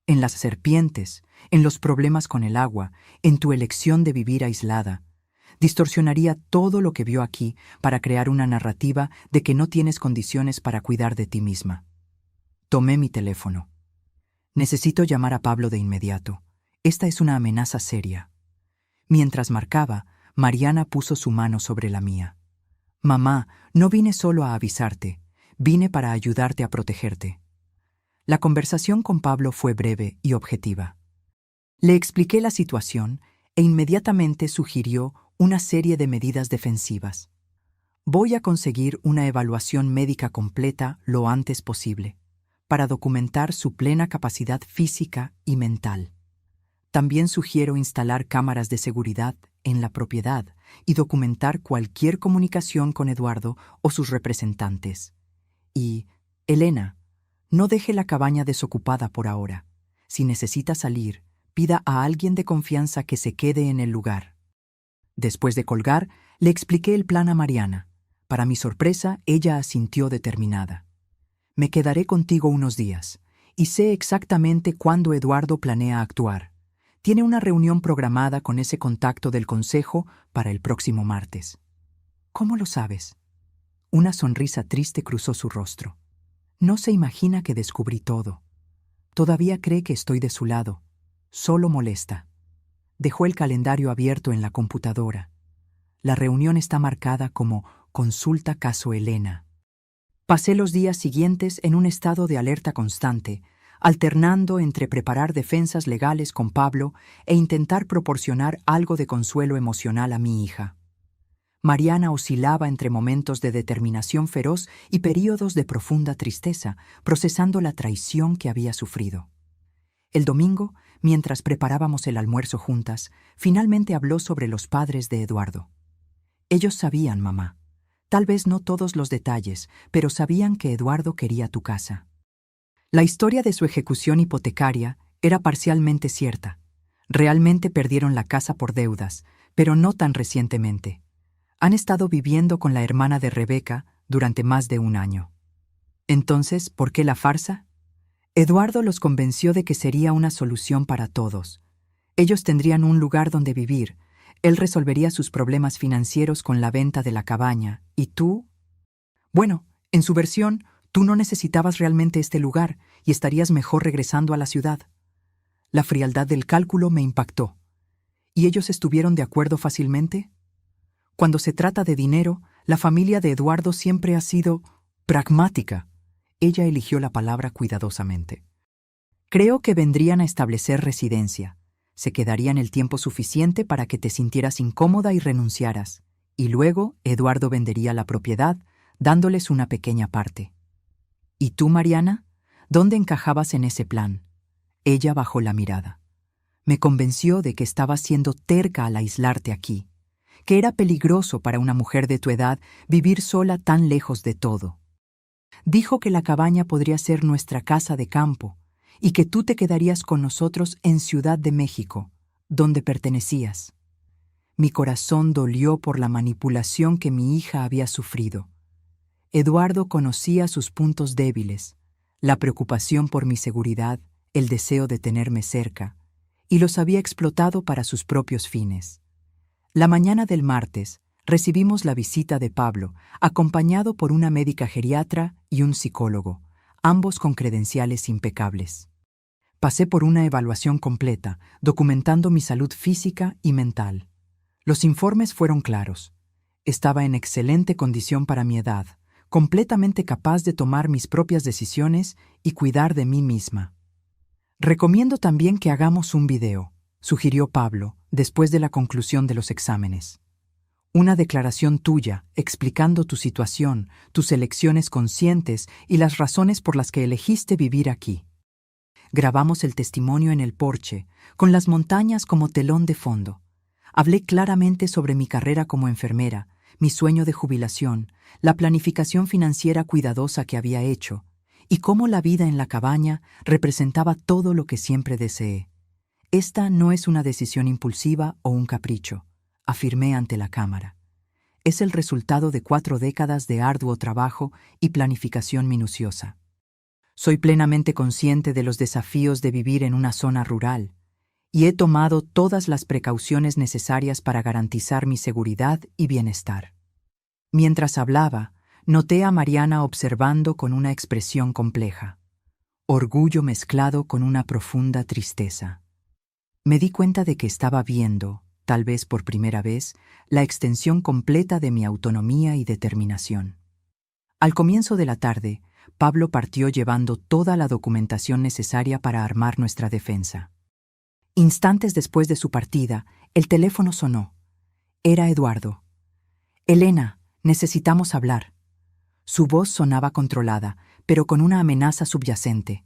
En las serpientes, en los problemas con el agua, en tu elección de vivir aislada. Distorsionaría todo lo que vio aquí para crear una narrativa de que no tienes condiciones para cuidar de ti misma. Tomé mi teléfono. Necesito llamar a Pablo de inmediato. Esta es una amenaza seria. Mientras marcaba, Mariana puso su mano sobre la mía. Mamá, no vine solo a avisarte. Vine para ayudarte a protegerte. La conversación con Pablo fue breve y objetiva. Le expliqué la situación e inmediatamente sugirió una serie de medidas defensivas. Voy a conseguir una evaluación médica completa lo antes posible, para documentar su plena capacidad física y mental. También sugiero instalar cámaras de seguridad en la propiedad y documentar cualquier comunicación con Eduardo o sus representantes. Y, Elena, no deje la cabaña desocupada por ahora. Si necesita salir, pida a alguien de confianza que se quede en el lugar. Después de colgar, le expliqué el plan a Mariana. Para mi sorpresa, ella asintió determinada. Me quedaré contigo unos días, y sé exactamente cuándo Eduardo planea actuar. Tiene una reunión programada con ese contacto del consejo para el próximo martes. ¿Cómo lo sabes? Una sonrisa triste cruzó su rostro. No se imagina que descubrí todo. Todavía cree que estoy de su lado. Solo molesta. Dejó el calendario abierto en la computadora. La reunión está marcada como Consulta Caso Elena. Pasé los días siguientes en un estado de alerta constante, alternando entre preparar defensas legales con Pablo e intentar proporcionar algo de consuelo emocional a mi hija. Mariana oscilaba entre momentos de determinación feroz y períodos de profunda tristeza, procesando la traición que había sufrido. El domingo, mientras preparábamos el almuerzo juntas, finalmente habló sobre los padres de Eduardo. Ellos sabían, mamá. Tal vez no todos los detalles, pero sabían que Eduardo quería tu casa. La historia de su ejecución hipotecaria era parcialmente cierta. Realmente perdieron la casa por deudas, pero no tan recientemente. Han estado viviendo con la hermana de Rebeca durante más de un año. Entonces, ¿por qué la farsa? Eduardo los convenció de que sería una solución para todos. Ellos tendrían un lugar donde vivir, él resolvería sus problemas financieros con la venta de la cabaña, ¿y tú? Bueno, en su versión, tú no necesitabas realmente este lugar y estarías mejor regresando a la ciudad. La frialdad del cálculo me impactó. ¿Y ellos estuvieron de acuerdo fácilmente? Cuando se trata de dinero, la familia de Eduardo siempre ha sido pragmática. Ella eligió la palabra cuidadosamente. Creo que vendrían a establecer residencia. Se quedarían el tiempo suficiente para que te sintieras incómoda y renunciaras. Y luego Eduardo vendería la propiedad, dándoles una pequeña parte. ¿Y tú, Mariana? ¿Dónde encajabas en ese plan? Ella bajó la mirada. Me convenció de que estabas siendo terca al aislarte aquí, que era peligroso para una mujer de tu edad vivir sola tan lejos de todo. Dijo que la cabaña podría ser nuestra casa de campo y que tú te quedarías con nosotros en Ciudad de México, donde pertenecías. Mi corazón dolió por la manipulación que mi hija había sufrido. Eduardo conocía sus puntos débiles, la preocupación por mi seguridad, el deseo de tenerme cerca, y los había explotado para sus propios fines. La mañana del martes, recibimos la visita de Pablo, acompañado por una médica geriatra y un psicólogo, ambos con credenciales impecables. Pasé por una evaluación completa, documentando mi salud física y mental. Los informes fueron claros. Estaba en excelente condición para mi edad, completamente capaz de tomar mis propias decisiones y cuidar de mí misma. Recomiendo también que hagamos un video, sugirió Pablo, después de la conclusión de los exámenes. Una declaración tuya, explicando tu situación, tus elecciones conscientes y las razones por las que elegiste vivir aquí. Grabamos el testimonio en el porche, con las montañas como telón de fondo. Hablé claramente sobre mi carrera como enfermera, mi sueño de jubilación, la planificación financiera cuidadosa que había hecho, y cómo la vida en la cabaña representaba todo lo que siempre deseé. Esta no es una decisión impulsiva o un capricho, afirmé ante la cámara. Es el resultado de 4 décadas de arduo trabajo y planificación minuciosa. Soy plenamente consciente de los desafíos de vivir en una zona rural, y he tomado todas las precauciones necesarias para garantizar mi seguridad y bienestar. Mientras hablaba, noté a Mariana observando con una expresión compleja, orgullo mezclado con una profunda tristeza. Me di cuenta de que estaba viendo, tal vez por primera vez, la extensión completa de mi autonomía y determinación. Al comienzo de la tarde, Pablo partió llevando toda la documentación necesaria para armar nuestra defensa. Instantes después de su partida, el teléfono sonó. Era Eduardo. «Elena, necesitamos hablar». Su voz sonaba controlada, pero con una amenaza subyacente.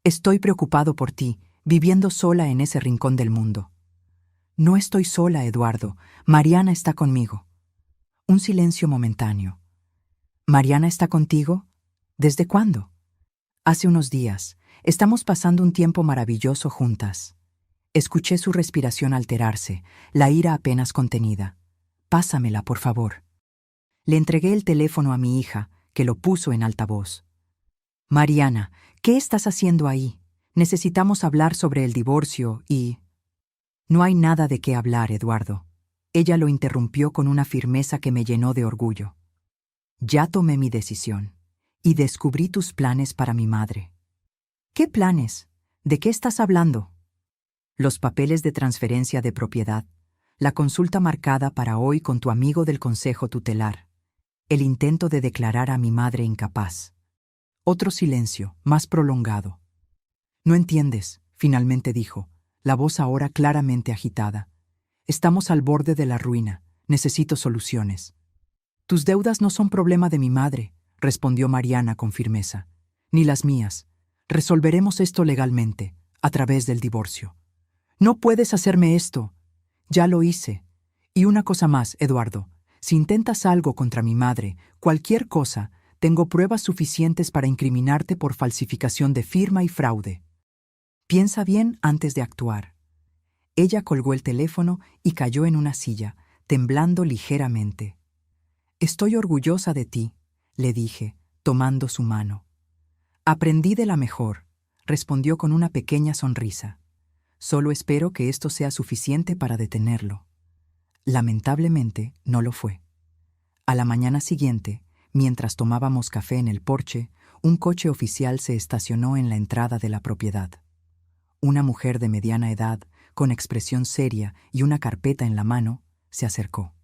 «Estoy preocupado por ti, viviendo sola en ese rincón del mundo». «No estoy sola, Eduardo. Mariana está conmigo». Un silencio momentáneo. «¿Mariana está contigo? ¿Desde cuándo?» «Hace unos días. Estamos pasando un tiempo maravilloso juntas». Escuché su respiración alterarse, la ira apenas contenida. «Pásamela, por favor». Le entregué el teléfono a mi hija, que lo puso en altavoz. «Mariana, ¿qué estás haciendo ahí? Necesitamos hablar sobre el divorcio y...» «No hay nada de qué hablar, Eduardo». Ella lo interrumpió con una firmeza que me llenó de orgullo. «Ya tomé mi decisión, y descubrí tus planes para mi madre». «¿Qué planes? ¿De qué estás hablando?» «Los papeles de transferencia de propiedad, la consulta marcada para hoy con tu amigo del consejo tutelar, el intento de declarar a mi madre incapaz». Otro silencio, más prolongado. «No entiendes», finalmente dijo, la voz ahora claramente agitada. «Estamos al borde de la ruina. Necesito soluciones». «Tus deudas no son problema de mi madre», respondió Mariana con firmeza. «Ni las mías. Resolveremos esto legalmente, a través del divorcio». «No puedes hacerme esto». «Ya lo hice. Y una cosa más, Eduardo. Si intentas algo contra mi madre, cualquier cosa, tengo pruebas suficientes para incriminarte por falsificación de firma y fraude. Piensa bien antes de actuar». Ella colgó el teléfono y cayó en una silla, temblando ligeramente. «Estoy orgullosa de ti», le dije, tomando su mano. Aprendí de la mejor, respondió con una pequeña sonrisa. Solo espero que esto sea suficiente para detenerlo. Lamentablemente, no lo fue. A la mañana siguiente, mientras tomábamos café en el porche, un coche oficial se estacionó en la entrada de la propiedad. Una mujer de mediana edad, con expresión seria y una carpeta en la mano, se acercó.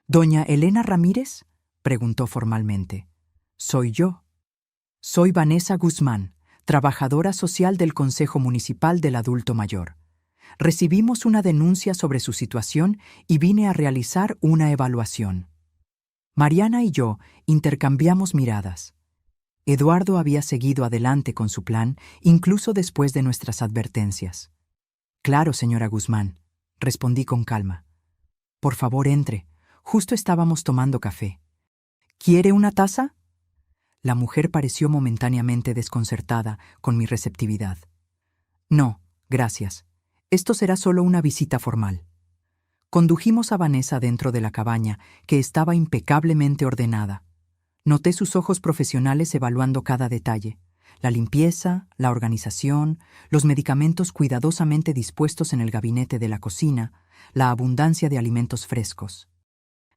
«¿Doña Elena Ramírez?», preguntó formalmente. «Soy yo. Soy Vanessa Guzmán, trabajadora social del Consejo Municipal del Adulto Mayor. Recibimos una denuncia sobre su situación y vine a realizar una evaluación». Mariana y yo intercambiamos miradas. Eduardo había seguido adelante con su plan, incluso después de nuestras advertencias. «Claro, señora Guzmán», respondí con calma. «Por favor, entre. Justo estábamos tomando café. ¿Quiere una taza?». La mujer pareció momentáneamente desconcertada con mi receptividad. «No, gracias. Esto será solo una visita formal». Condujimos a Vanessa dentro de la cabaña, que estaba impecablemente ordenada. Noté sus ojos profesionales evaluando cada detalle: la limpieza, la organización, los medicamentos cuidadosamente dispuestos en el gabinete de la cocina, la abundancia de alimentos frescos.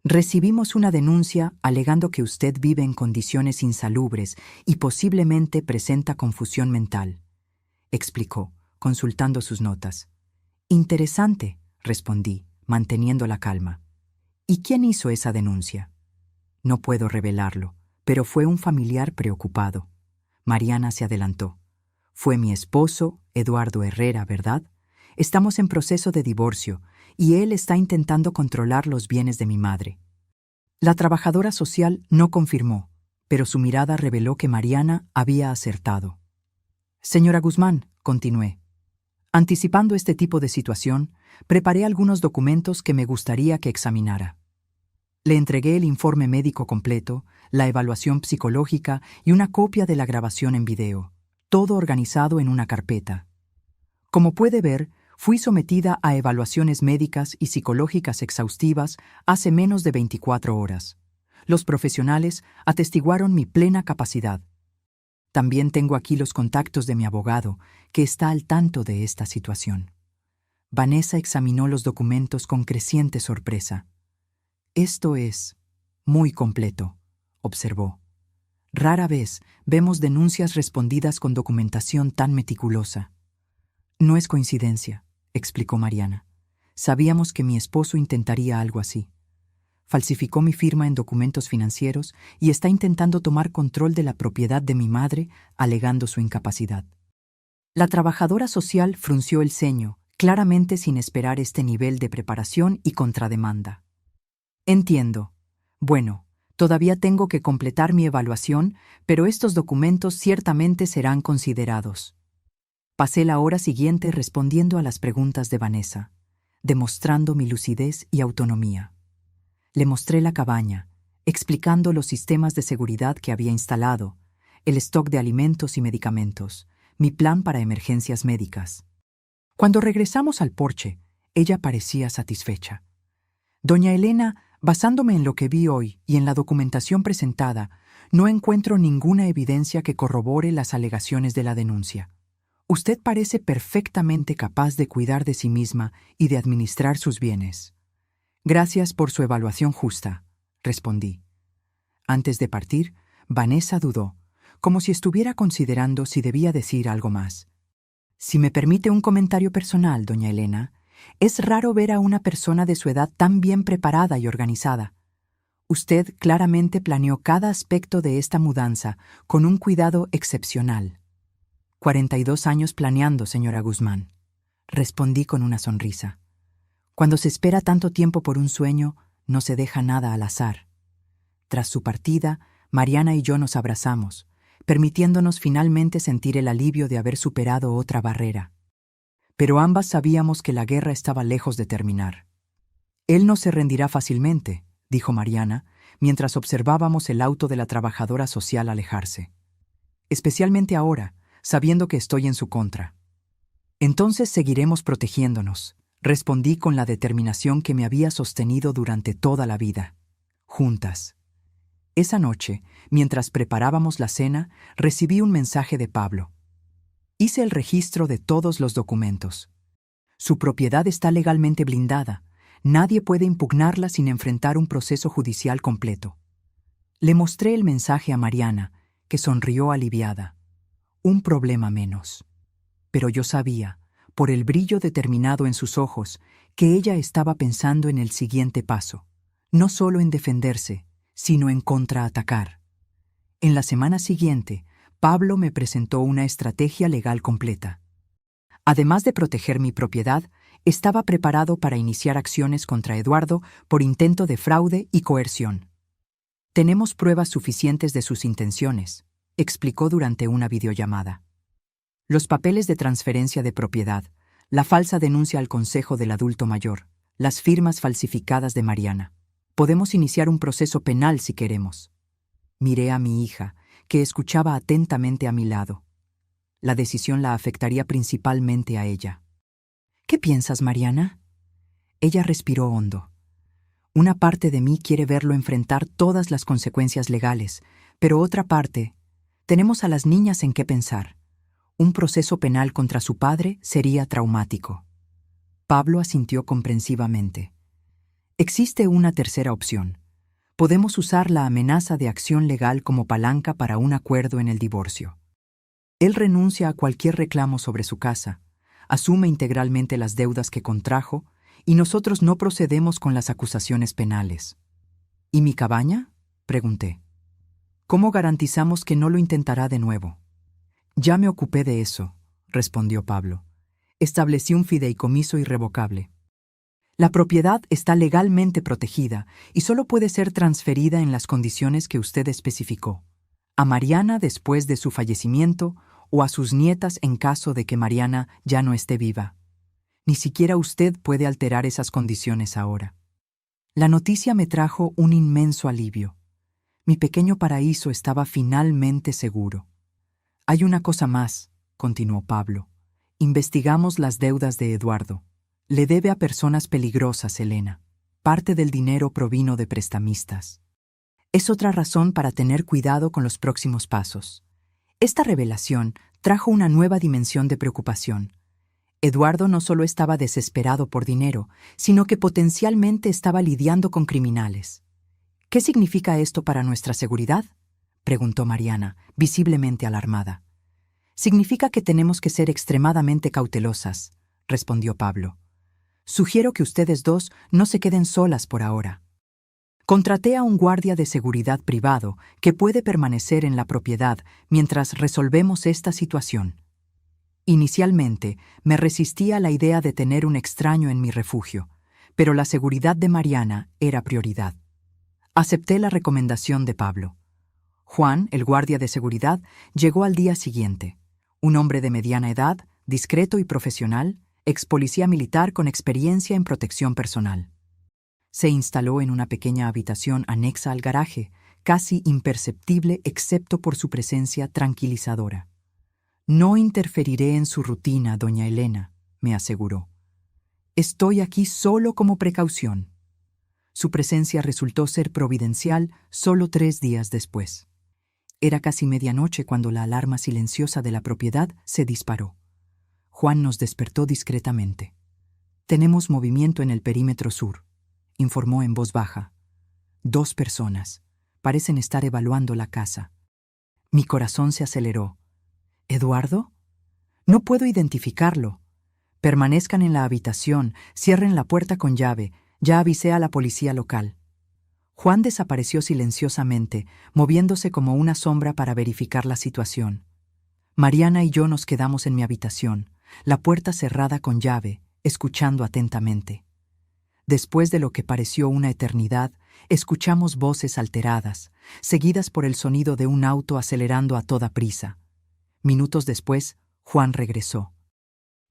«Recibimos una denuncia alegando que usted vive en condiciones insalubres y posiblemente presenta confusión mental», explicó, consultando sus notas. «Interesante», respondí, manteniendo la calma. «¿Y quién hizo esa denuncia?». «No puedo revelarlo, pero fue un familiar preocupado». Mariana se adelantó. «Fue mi esposo, Eduardo Herrera, ¿verdad? Estamos en proceso de divorcio y él está intentando controlar los bienes de mi madre». La trabajadora social no confirmó, pero su mirada reveló que Mariana había acertado. «Señora Guzmán», continué, «anticipando este tipo de situación, preparé algunos documentos que me gustaría que examinara». Le entregué el informe médico completo, la evaluación psicológica y una copia de la grabación en video, todo organizado en una carpeta. Como puede ver, fui sometida a evaluaciones médicas y psicológicas exhaustivas hace menos de 24 horas. Los profesionales atestiguaron mi plena capacidad. También tengo aquí los contactos de mi abogado, que está al tanto de esta situación. Vanessa examinó los documentos con creciente sorpresa. «Esto es muy completo», observó. «Rara vez vemos denuncias respondidas con documentación tan meticulosa». «No es coincidencia», explicó Mariana. «Sabíamos que mi esposo intentaría algo así. Falsificó mi firma en documentos financieros y está intentando tomar control de la propiedad de mi madre, alegando su incapacidad». La trabajadora social frunció el ceño, claramente sin esperar este nivel de preparación y contrademanda. «Entiendo. Bueno, todavía tengo que completar mi evaluación, pero estos documentos ciertamente serán considerados». Pasé la hora siguiente respondiendo a las preguntas de Vanessa, demostrando mi lucidez y autonomía. Le mostré la cabaña, explicando los sistemas de seguridad que había instalado, el stock de alimentos y medicamentos, mi plan para emergencias médicas. Cuando regresamos al porche, ella parecía satisfecha. «Doña Elena, basándome en lo que vi hoy y en la documentación presentada, no encuentro ninguna evidencia que corrobore las alegaciones de la denuncia. Usted parece perfectamente capaz de cuidar de sí misma y de administrar sus bienes». «Gracias por su evaluación justa», respondí. Antes de partir, Vanessa dudó, como si estuviera considerando si debía decir algo más. «Si me permite un comentario personal, doña Elena, es raro ver a una persona de su edad tan bien preparada y organizada. Usted claramente planeó cada aspecto de esta mudanza con un cuidado excepcional». 42 años planeando, señora Guzmán, respondí con una sonrisa. Cuando se espera tanto tiempo por un sueño, no se deja nada al azar. Tras su partida, Mariana y yo nos abrazamos, permitiéndonos finalmente sentir el alivio de haber superado otra barrera. Pero ambas sabíamos que la guerra estaba lejos de terminar. «Él no se rendirá fácilmente», dijo Mariana, mientras observábamos el auto de la trabajadora social alejarse. «Especialmente ahora, sabiendo que estoy en su contra». «Entonces seguiremos protegiéndonos», respondí con la determinación que me había sostenido durante toda la vida. «Juntas». Esa noche, mientras preparábamos la cena, recibí un mensaje de Pablo. Hice el registro de todos los documentos. Su propiedad está legalmente blindada. Nadie puede impugnarla sin enfrentar un proceso judicial completo. Le mostré el mensaje a Mariana, que sonrió aliviada. Un problema menos. Pero yo sabía, por el brillo determinado en sus ojos, que ella estaba pensando en el siguiente paso, no solo en defenderse, sino en contraatacar. En la semana siguiente, Pablo me presentó una estrategia legal completa. Además de proteger mi propiedad, estaba preparado para iniciar acciones contra Eduardo por intento de fraude y coerción. Tenemos pruebas suficientes de sus intenciones, explicó durante una videollamada. Los papeles de transferencia de propiedad, la falsa denuncia al Consejo del Adulto Mayor, las firmas falsificadas de Mariana. Podemos iniciar un proceso penal si queremos. Miré a mi hija, que escuchaba atentamente a mi lado. La decisión la afectaría principalmente a ella. ¿Qué piensas, Mariana? Ella respiró hondo. Una parte de mí quiere verlo enfrentar todas las consecuencias legales, pero otra parte, tenemos a las niñas en qué pensar. Un proceso penal contra su padre sería traumático. Pablo asintió comprensivamente. Existe una tercera opción. Podemos usar la amenaza de acción legal como palanca para un acuerdo en el divorcio. Él renuncia a cualquier reclamo sobre su casa, asume integralmente las deudas que contrajo y nosotros no procedemos con las acusaciones penales. ¿Y mi cabaña?, pregunté. ¿Cómo garantizamos que no lo intentará de nuevo? Ya me ocupé de eso, respondió Pablo. Establecí un fideicomiso irrevocable. La propiedad está legalmente protegida y solo puede ser transferida en las condiciones que usted especificó. A Mariana después de su fallecimiento o a sus nietas en caso de que Mariana ya no esté viva. Ni siquiera usted puede alterar esas condiciones ahora. La noticia me trajo un inmenso alivio. Mi pequeño paraíso estaba finalmente seguro. Hay una cosa más, continuó Pablo. Investigamos las deudas de Eduardo. Le debe a personas peligrosas, Elena. Parte del dinero provino de prestamistas. Es otra razón para tener cuidado con los próximos pasos. Esta revelación trajo una nueva dimensión de preocupación. Eduardo no solo estaba desesperado por dinero, sino que potencialmente estaba lidiando con criminales. ¿Qué significa esto para nuestra seguridad?, preguntó Mariana, visiblemente alarmada. Significa que tenemos que ser extremadamente cautelosas, respondió Pablo. Sugiero que ustedes dos no se queden solas por ahora. Contraté a un guardia de seguridad privado que puede permanecer en la propiedad mientras resolvemos esta situación. Inicialmente, me resistía a la idea de tener un extraño en mi refugio, pero la seguridad de Mariana era prioridad. Acepté la recomendación de Pablo. Juan, el guardia de seguridad, llegó al día siguiente. Un hombre de mediana edad, discreto y profesional, ex policía militar con experiencia en protección personal. Se instaló en una pequeña habitación anexa al garaje, casi imperceptible excepto por su presencia tranquilizadora. No interferiré en su rutina, doña Elena, me aseguró. Estoy aquí solo como precaución. Su presencia resultó ser providencial solo 3 días después. Era casi medianoche cuando la alarma silenciosa de la propiedad se disparó. Juan nos despertó discretamente. Tenemos movimiento en el perímetro sur, informó en voz baja. 2 personas. Parecen estar evaluando la casa. Mi corazón se aceleró. ¿Eduardo? No puedo identificarlo. Permanezcan en la habitación, cierren la puerta con llave. Ya avisé a la policía local. Juan desapareció silenciosamente, moviéndose como una sombra para verificar la situación. Mariana y yo nos quedamos en mi habitación, la puerta cerrada con llave, escuchando atentamente. Después de lo que pareció una eternidad, escuchamos voces alteradas, seguidas por el sonido de un auto acelerando a toda prisa. Minutos después, Juan regresó.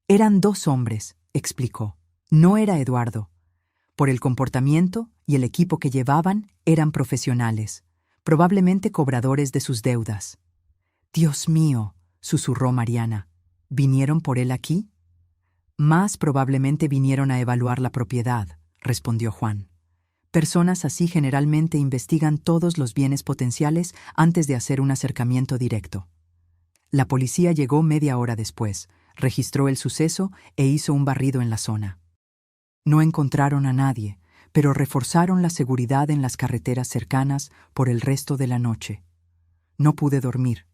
Eran 2 hombres, explicó. No era Eduardo. Por el comportamiento y el equipo que llevaban, eran profesionales, probablemente cobradores de sus deudas. «Dios mío», susurró Mariana. «¿Vinieron por él aquí?» «Más probablemente vinieron a evaluar la propiedad», respondió Juan. Personas así generalmente investigan todos los bienes potenciales antes de hacer un acercamiento directo. La policía llegó media hora después, registró el suceso e hizo un barrido en la zona. No encontraron a nadie, pero reforzaron la seguridad en las carreteras cercanas por el resto de la noche. No pude dormir.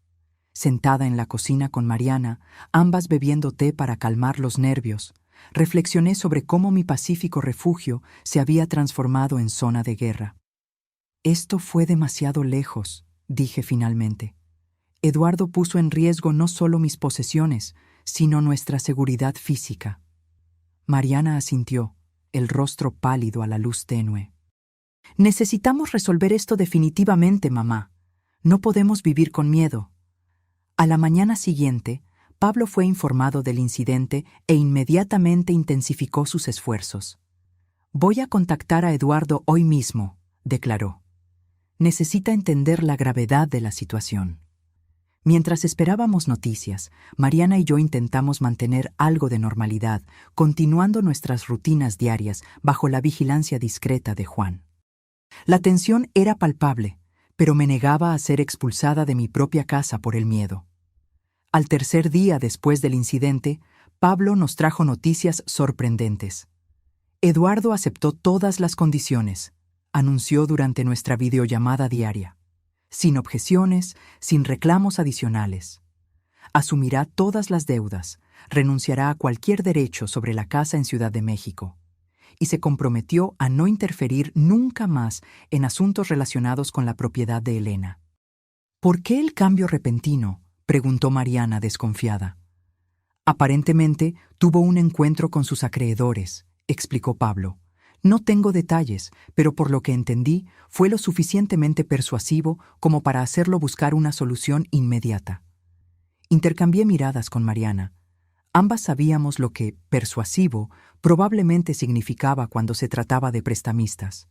Sentada en la cocina con Mariana, ambas bebiendo té para calmar los nervios, reflexioné sobre cómo mi pacífico refugio se había transformado en zona de guerra. Esto fue demasiado lejos, dije finalmente. Eduardo puso en riesgo no solo mis posesiones, sino nuestra seguridad física. Mariana asintió, el rostro pálido a la luz tenue. Necesitamos resolver esto definitivamente, mamá. No podemos vivir con miedo. A la mañana siguiente, Pablo fue informado del incidente e inmediatamente intensificó sus esfuerzos. «Voy a contactar a Eduardo hoy mismo», declaró. «Necesita entender la gravedad de la situación». Mientras esperábamos noticias, Mariana y yo intentamos mantener algo de normalidad, continuando nuestras rutinas diarias bajo la vigilancia discreta de Juan. La tensión era palpable, pero me negaba a ser expulsada de mi propia casa por el miedo. Al tercer día después del incidente, Pablo nos trajo noticias sorprendentes. Eduardo aceptó todas las condiciones, anunció durante nuestra videollamada diaria. Sin objeciones, sin reclamos adicionales. Asumirá todas las deudas, renunciará a cualquier derecho sobre la casa en Ciudad de México, y se comprometió a no interferir nunca más en asuntos relacionados con la propiedad de Elena. ¿Por qué el cambio repentino?, preguntó Mariana desconfiada. Aparentemente tuvo un encuentro con sus acreedores, explicó Pablo. No tengo detalles, pero por lo que entendí, fue lo suficientemente persuasivo como para hacerlo buscar una solución inmediata. Intercambié miradas con Mariana. Ambas sabíamos lo que persuasivo probablemente significaba cuando se trataba de prestamistas.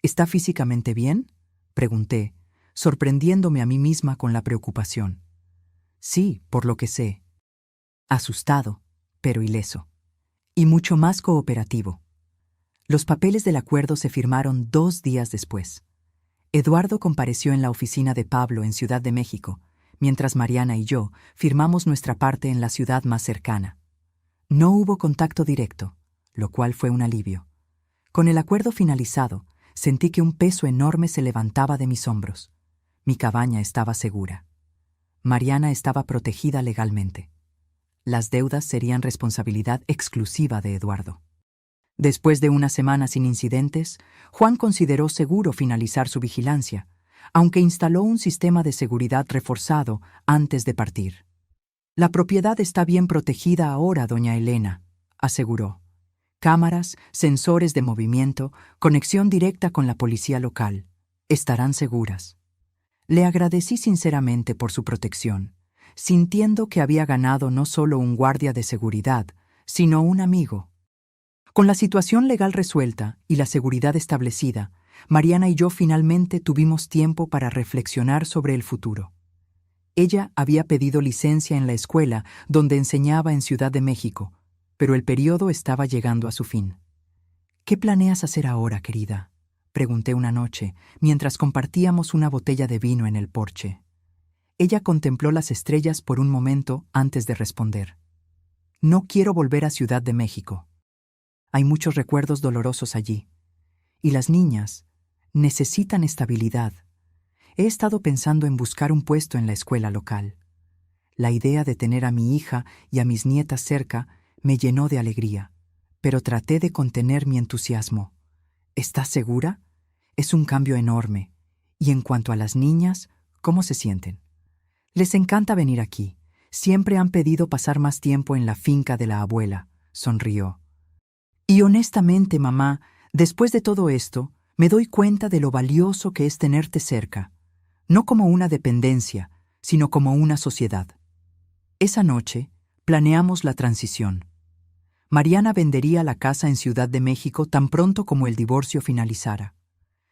¿Está físicamente bien?, pregunté, sorprendiéndome a mí misma con la preocupación. Sí, por lo que sé. Asustado, pero ileso. Y mucho más cooperativo. Los papeles del acuerdo se firmaron 2 días después. Eduardo compareció en la oficina de Pablo en Ciudad de México, mientras Mariana y yo firmamos nuestra parte en la ciudad más cercana. No hubo contacto directo, lo cual fue un alivio. Con el acuerdo finalizado, sentí que un peso enorme se levantaba de mis hombros. Mi cabaña estaba segura. Mariana estaba protegida legalmente. Las deudas serían responsabilidad exclusiva de Eduardo. Después de una semana sin incidentes, Juan consideró seguro finalizar su vigilancia, aunque instaló un sistema de seguridad reforzado antes de partir. «La propiedad está bien protegida ahora, doña Elena», aseguró. «Cámaras, sensores de movimiento, conexión directa con la policía local. Estarán seguras». Le agradecí sinceramente por su protección, sintiendo que había ganado no solo un guardia de seguridad, sino un amigo. Con la situación legal resuelta y la seguridad establecida, Mariana y yo finalmente tuvimos tiempo para reflexionar sobre el futuro. Ella había pedido licencia en la escuela donde enseñaba en Ciudad de México, pero el periodo estaba llegando a su fin. «¿Qué planeas hacer ahora, querida?», pregunté una noche, mientras compartíamos una botella de vino en el porche. Ella contempló las estrellas por un momento antes de responder. «No quiero volver a Ciudad de México. Hay muchos recuerdos dolorosos allí. Y las niñas necesitan estabilidad. He estado pensando en buscar un puesto en la escuela local. La idea de tener a mi hija y a mis nietas cerca me llenó de alegría, pero traté de contener mi entusiasmo. ¿Estás segura? Es un cambio enorme. Y en cuanto a las niñas, ¿cómo se sienten? Les encanta venir aquí. Siempre han pedido pasar más tiempo en la finca de la abuela», sonrió. «Y honestamente, mamá, después de todo esto, me doy cuenta de lo valioso que es tenerte cerca, no como una dependencia, sino como una sociedad». Esa noche, planeamos la transición. Mariana vendería la casa en Ciudad de México tan pronto como el divorcio finalizara.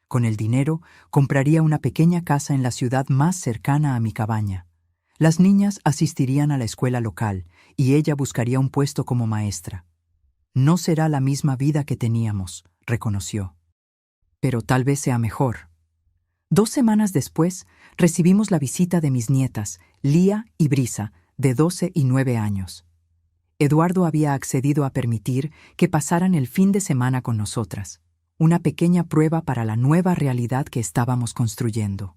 Con el dinero, compraría una pequeña casa en la ciudad más cercana a mi cabaña. Las niñas asistirían a la escuela local y ella buscaría un puesto como maestra. «No será la misma vida que teníamos», reconoció. pero tal vez sea mejor. 2 semanas después, recibimos la visita de mis nietas, Lía y Brisa, de 12 y 9 años. Eduardo había accedido a permitir que pasaran el fin de semana con nosotras, una pequeña prueba para la nueva realidad que estábamos construyendo.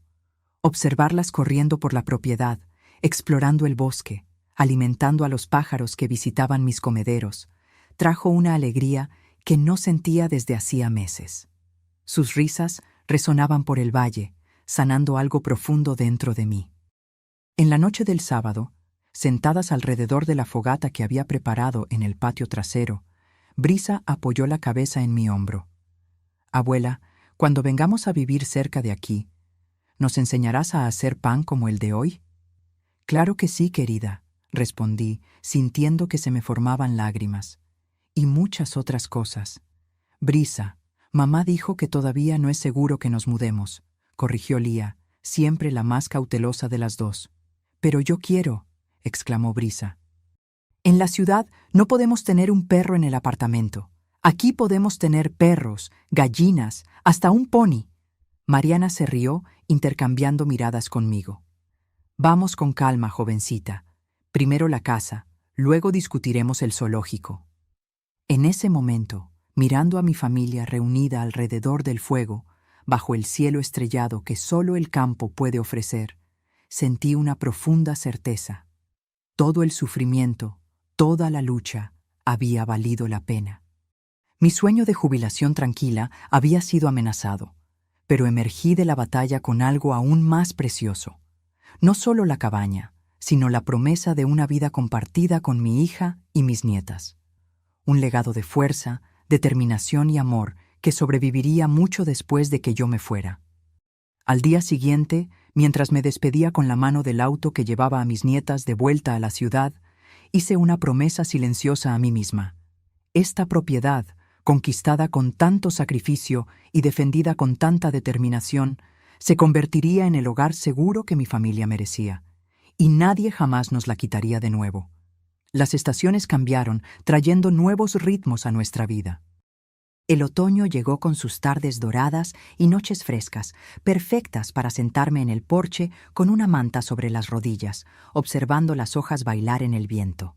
Observarlas corriendo por la propiedad, explorando el bosque, alimentando a los pájaros que visitaban mis comederos, trajo una alegría que no sentía desde hacía meses. Sus risas resonaban por el valle, sanando algo profundo dentro de mí. En la noche del sábado, sentadas alrededor de la fogata que había preparado en el patio trasero, Brisa apoyó la cabeza en mi hombro. «Abuela, cuando vengamos a vivir cerca de aquí, ¿nos enseñarás a hacer pan como el de hoy?» «Claro que sí, querida», respondí, sintiendo que se me formaban lágrimas. «Y muchas otras cosas. Brisa, mamá dijo que todavía no es seguro que nos mudemos», corrigió Lía, siempre la más cautelosa de las dos. «Pero yo quiero», exclamó Brisa. «En la ciudad no podemos tener un perro en el apartamento. Aquí podemos tener perros, gallinas, hasta un pony». Mariana se rió, intercambiando miradas conmigo. «Vamos con calma, jovencita. Primero la casa, luego discutiremos el zoológico». En ese momento, mirando a mi familia reunida alrededor del fuego, bajo el cielo estrellado que solo el campo puede ofrecer, sentí una profunda certeza. Todo el sufrimiento, toda la lucha, había valido la pena. Mi sueño de jubilación tranquila había sido amenazado, pero emergí de la batalla con algo aún más precioso. No solo la cabaña, sino la promesa de una vida compartida con mi hija y mis nietas. Un legado de fuerza, determinación y amor que sobreviviría mucho después de que yo me fuera. Al día siguiente, mientras me despedía con la mano del auto que llevaba a mis nietas de vuelta a la ciudad, hice una promesa silenciosa a mí misma. Esta propiedad, conquistada con tanto sacrificio y defendida con tanta determinación, se convertiría en el hogar seguro que mi familia merecía, y nadie jamás nos la quitaría de nuevo. Las estaciones cambiaron, trayendo nuevos ritmos a nuestra vida. El otoño llegó con sus tardes doradas y noches frescas, perfectas para sentarme en el porche con una manta sobre las rodillas, observando las hojas bailar en el viento.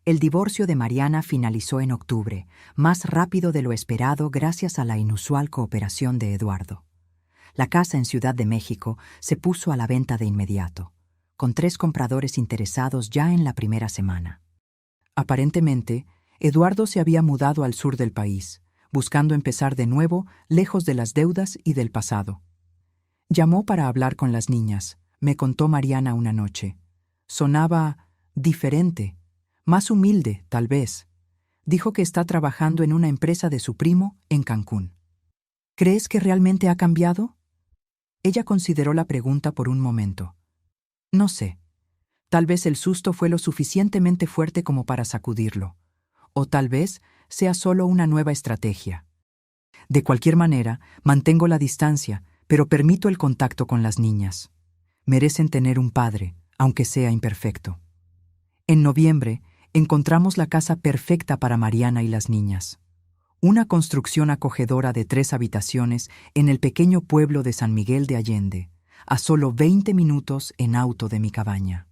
El divorcio de Mariana finalizó en octubre, más rápido de lo esperado gracias a la inusual cooperación de Eduardo. La casa en Ciudad de México se puso a la venta de inmediato, con 3 compradores interesados ya en la primera semana. Aparentemente, Eduardo se había mudado al sur del país, buscando empezar de nuevo lejos de las deudas y del pasado. Llamó para hablar con las niñas, me contó Mariana una noche. Sonaba diferente, más humilde, tal vez. Dijo que está trabajando en una empresa de su primo en Cancún. ¿Crees que realmente ha cambiado? Ella consideró la pregunta por un momento. No sé. Tal vez el susto fue lo suficientemente fuerte como para sacudirlo. O tal vez sea solo una nueva estrategia. De cualquier manera, mantengo la distancia, pero permito el contacto con las niñas. Merecen tener un padre, aunque sea imperfecto. En noviembre, encontramos la casa perfecta para Mariana y las niñas. Una construcción acogedora de 3 habitaciones en el pequeño pueblo de San Miguel de Allende, a solo 20 minutos en auto de mi cabaña.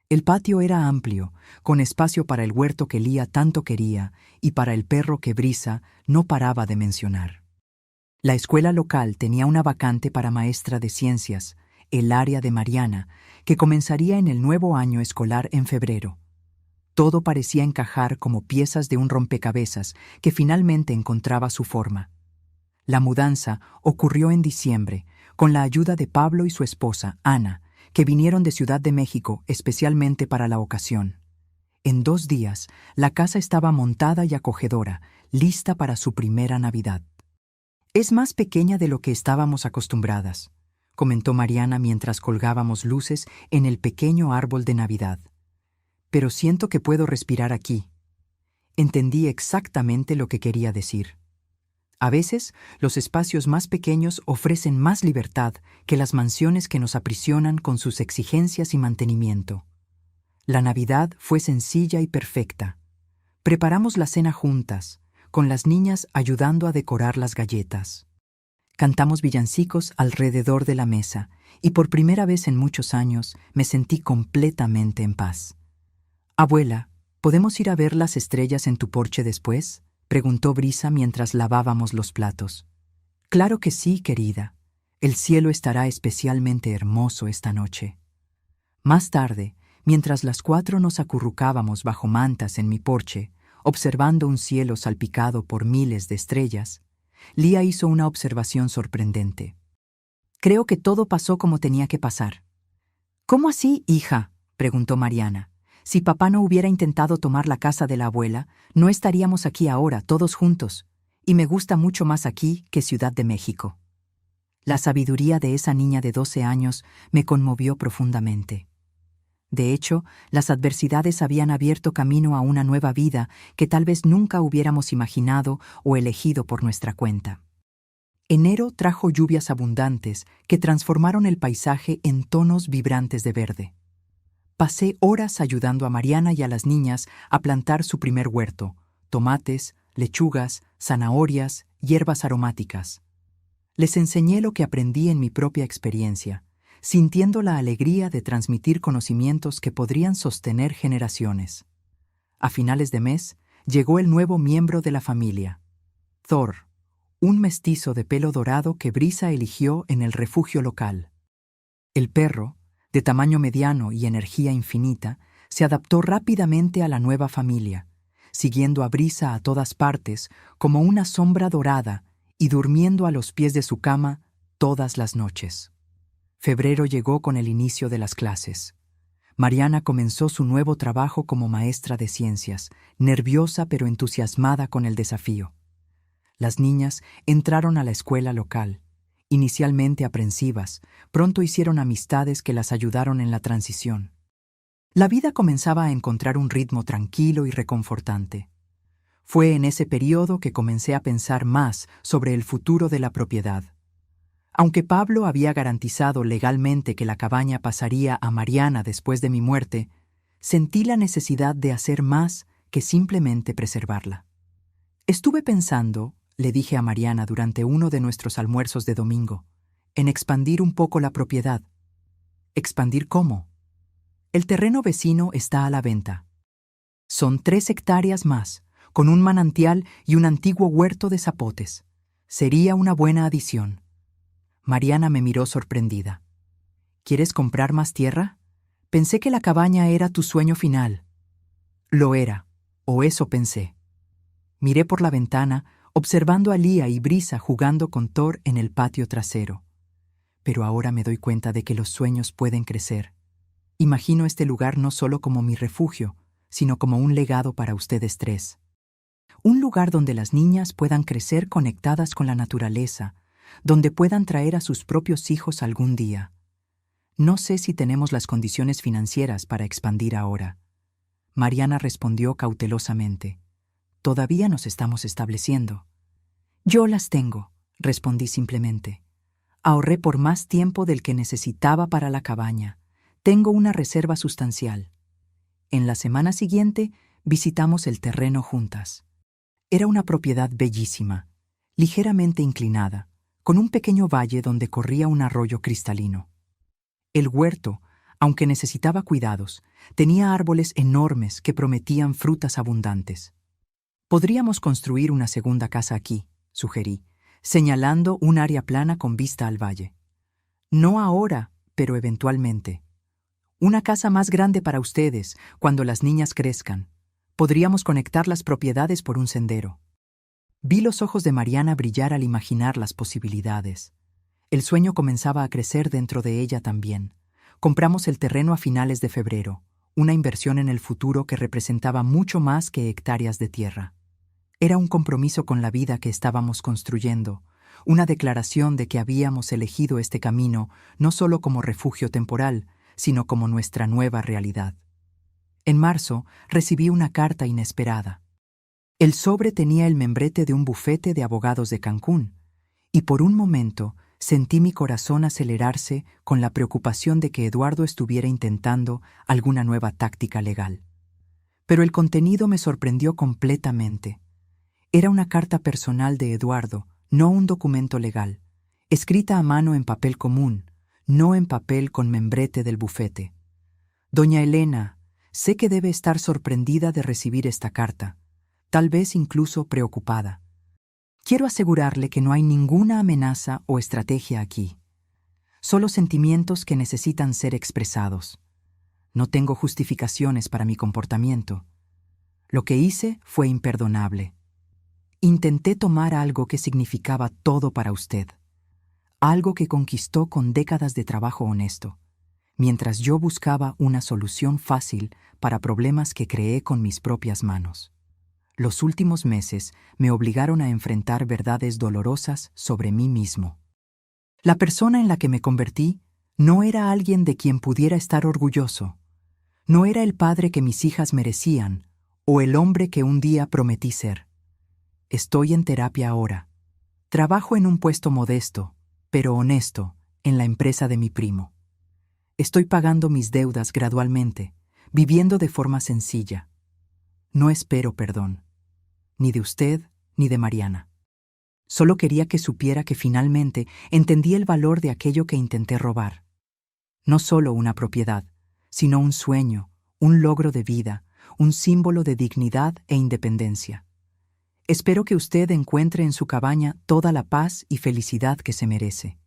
El patio era amplio, con espacio para el huerto que Lía tanto quería y para el perro que Brisa no paraba de mencionar. La escuela local tenía una vacante para maestra de ciencias, el área de Mariana, que comenzaría en el nuevo año escolar en febrero. Todo parecía encajar como piezas de un rompecabezas que finalmente encontraba su forma. La mudanza ocurrió en diciembre, con la ayuda de Pablo y su esposa, Ana, que vinieron de Ciudad de México especialmente para la ocasión. En 2 días, la casa estaba montada y acogedora, lista para su primera Navidad. «Es más pequeña de lo que estábamos acostumbradas», comentó Mariana mientras colgábamos luces en el pequeño árbol de Navidad. «Pero siento que puedo respirar aquí». Entendí exactamente lo que quería decir. A veces, los espacios más pequeños ofrecen más libertad que las mansiones que nos aprisionan con sus exigencias y mantenimiento. La Navidad fue sencilla y perfecta. Preparamos la cena juntas, con las niñas ayudando a decorar las galletas. Cantamos villancicos alrededor de la mesa, y por primera vez en muchos años me sentí completamente en paz. «Abuela, ¿podemos ir a ver las estrellas en tu porche después?», preguntó Brisa mientras lavábamos los platos. «Claro que sí, querida. El cielo estará especialmente hermoso esta noche». Más tarde, mientras las 4 nos acurrucábamos bajo mantas en mi porche, observando un cielo salpicado por miles de estrellas, Lía hizo una observación sorprendente. «Creo que todo pasó como tenía que pasar». «¿Cómo así, hija?», preguntó Mariana. «Si papá no hubiera intentado tomar la casa de la abuela, no estaríamos aquí ahora, todos juntos, y me gusta mucho más aquí que Ciudad de México». La sabiduría de esa niña de 12 años me conmovió profundamente. De hecho, las adversidades habían abierto camino a una nueva vida que tal vez nunca hubiéramos imaginado o elegido por nuestra cuenta. Enero trajo lluvias abundantes que transformaron el paisaje en tonos vibrantes de verde. Pasé horas ayudando a Mariana y a las niñas a plantar su primer huerto: tomates, lechugas, zanahorias, hierbas aromáticas. Les enseñé lo que aprendí en mi propia experiencia, sintiendo la alegría de transmitir conocimientos que podrían sostener generaciones. A finales de mes, llegó el nuevo miembro de la familia, Thor, un mestizo de pelo dorado que Brisa eligió en el refugio local. El perro, de tamaño mediano y energía infinita, se adaptó rápidamente a la nueva familia, siguiendo a Brisa a todas partes como una sombra dorada y durmiendo a los pies de su cama todas las noches. Febrero llegó con el inicio de las clases. Mariana comenzó su nuevo trabajo como maestra de ciencias, nerviosa pero entusiasmada con el desafío. Las niñas entraron a la escuela local. Inicialmente aprensivas, pronto hicieron amistades que las ayudaron en la transición. La vida comenzaba a encontrar un ritmo tranquilo y reconfortante. Fue en ese periodo que comencé a pensar más sobre el futuro de la propiedad. Aunque Pablo había garantizado legalmente que la cabaña pasaría a Mariana después de mi muerte, sentí la necesidad de hacer más que simplemente preservarla. Estuve pensando, le dije a Mariana durante uno de nuestros almuerzos de domingo, en expandir un poco la propiedad. ¿Expandir cómo? El terreno vecino está a la venta. Son 3 hectáreas más, con un manantial y un antiguo huerto de zapotes. Sería una buena adición. Mariana me miró sorprendida. ¿Quieres comprar más tierra? Pensé que la cabaña era tu sueño final. Lo era, o eso pensé. Miré por la ventana, observando a Lía y Brisa jugando con Thor en el patio trasero. Pero ahora me doy cuenta de que los sueños pueden crecer. Imagino este lugar no solo como mi refugio, sino como un legado para ustedes 3. Un lugar donde las niñas puedan crecer conectadas con la naturaleza, donde puedan traer a sus propios hijos algún día. No sé si tenemos las condiciones financieras para expandir ahora. Mariana respondió cautelosamente. Todavía nos estamos estableciendo. Yo las tengo, respondí simplemente. Ahorré por más tiempo del que necesitaba para la cabaña. Tengo una reserva sustancial. En la semana siguiente visitamos el terreno juntas. Era una propiedad bellísima, ligeramente inclinada, con un pequeño valle donde corría un arroyo cristalino. El huerto, aunque necesitaba cuidados, tenía árboles enormes que prometían frutas abundantes. Podríamos construir una segunda casa aquí, sugerí, señalando un área plana con vista al valle. No ahora, pero eventualmente. Una casa más grande para ustedes, cuando las niñas crezcan. Podríamos conectar las propiedades por un sendero. Vi los ojos de Mariana brillar al imaginar las posibilidades. El sueño comenzaba a crecer dentro de ella también. Compramos el terreno a finales de febrero, una inversión en el futuro que representaba mucho más que hectáreas de tierra. Era un compromiso con la vida que estábamos construyendo, una declaración de que habíamos elegido este camino no solo como refugio temporal, sino como nuestra nueva realidad. En marzo recibí una carta inesperada. El sobre tenía el membrete de un bufete de abogados de Cancún, y por un momento sentí mi corazón acelerarse con la preocupación de que Eduardo estuviera intentando alguna nueva táctica legal. Pero el contenido me sorprendió completamente. Era una carta personal de Eduardo, no un documento legal, escrita a mano en papel común, no en papel con membrete del bufete. Doña Elena, sé que debe estar sorprendida de recibir esta carta, tal vez incluso preocupada. Quiero asegurarle que no hay ninguna amenaza o estrategia aquí. Solo sentimientos que necesitan ser expresados. No tengo justificaciones para mi comportamiento. Lo que hice fue imperdonable. Intenté tomar algo que significaba todo para usted. Algo que conquistó con décadas de trabajo honesto, mientras yo buscaba una solución fácil para problemas que creé con mis propias manos. Los últimos meses me obligaron a enfrentar verdades dolorosas sobre mí mismo. La persona en la que me convertí no era alguien de quien pudiera estar orgulloso. No era el padre que mis hijas merecían o el hombre que un día prometí ser. Estoy en terapia ahora. Trabajo en un puesto modesto, pero honesto, en la empresa de mi primo. Estoy pagando mis deudas gradualmente, viviendo de forma sencilla. No espero perdón, ni de usted ni de Mariana. Solo quería que supiera que finalmente entendí el valor de aquello que intenté robar. No solo una propiedad, sino un sueño, un logro de vida, un símbolo de dignidad e independencia. Espero que usted encuentre en su cabaña toda la paz y felicidad que se merece.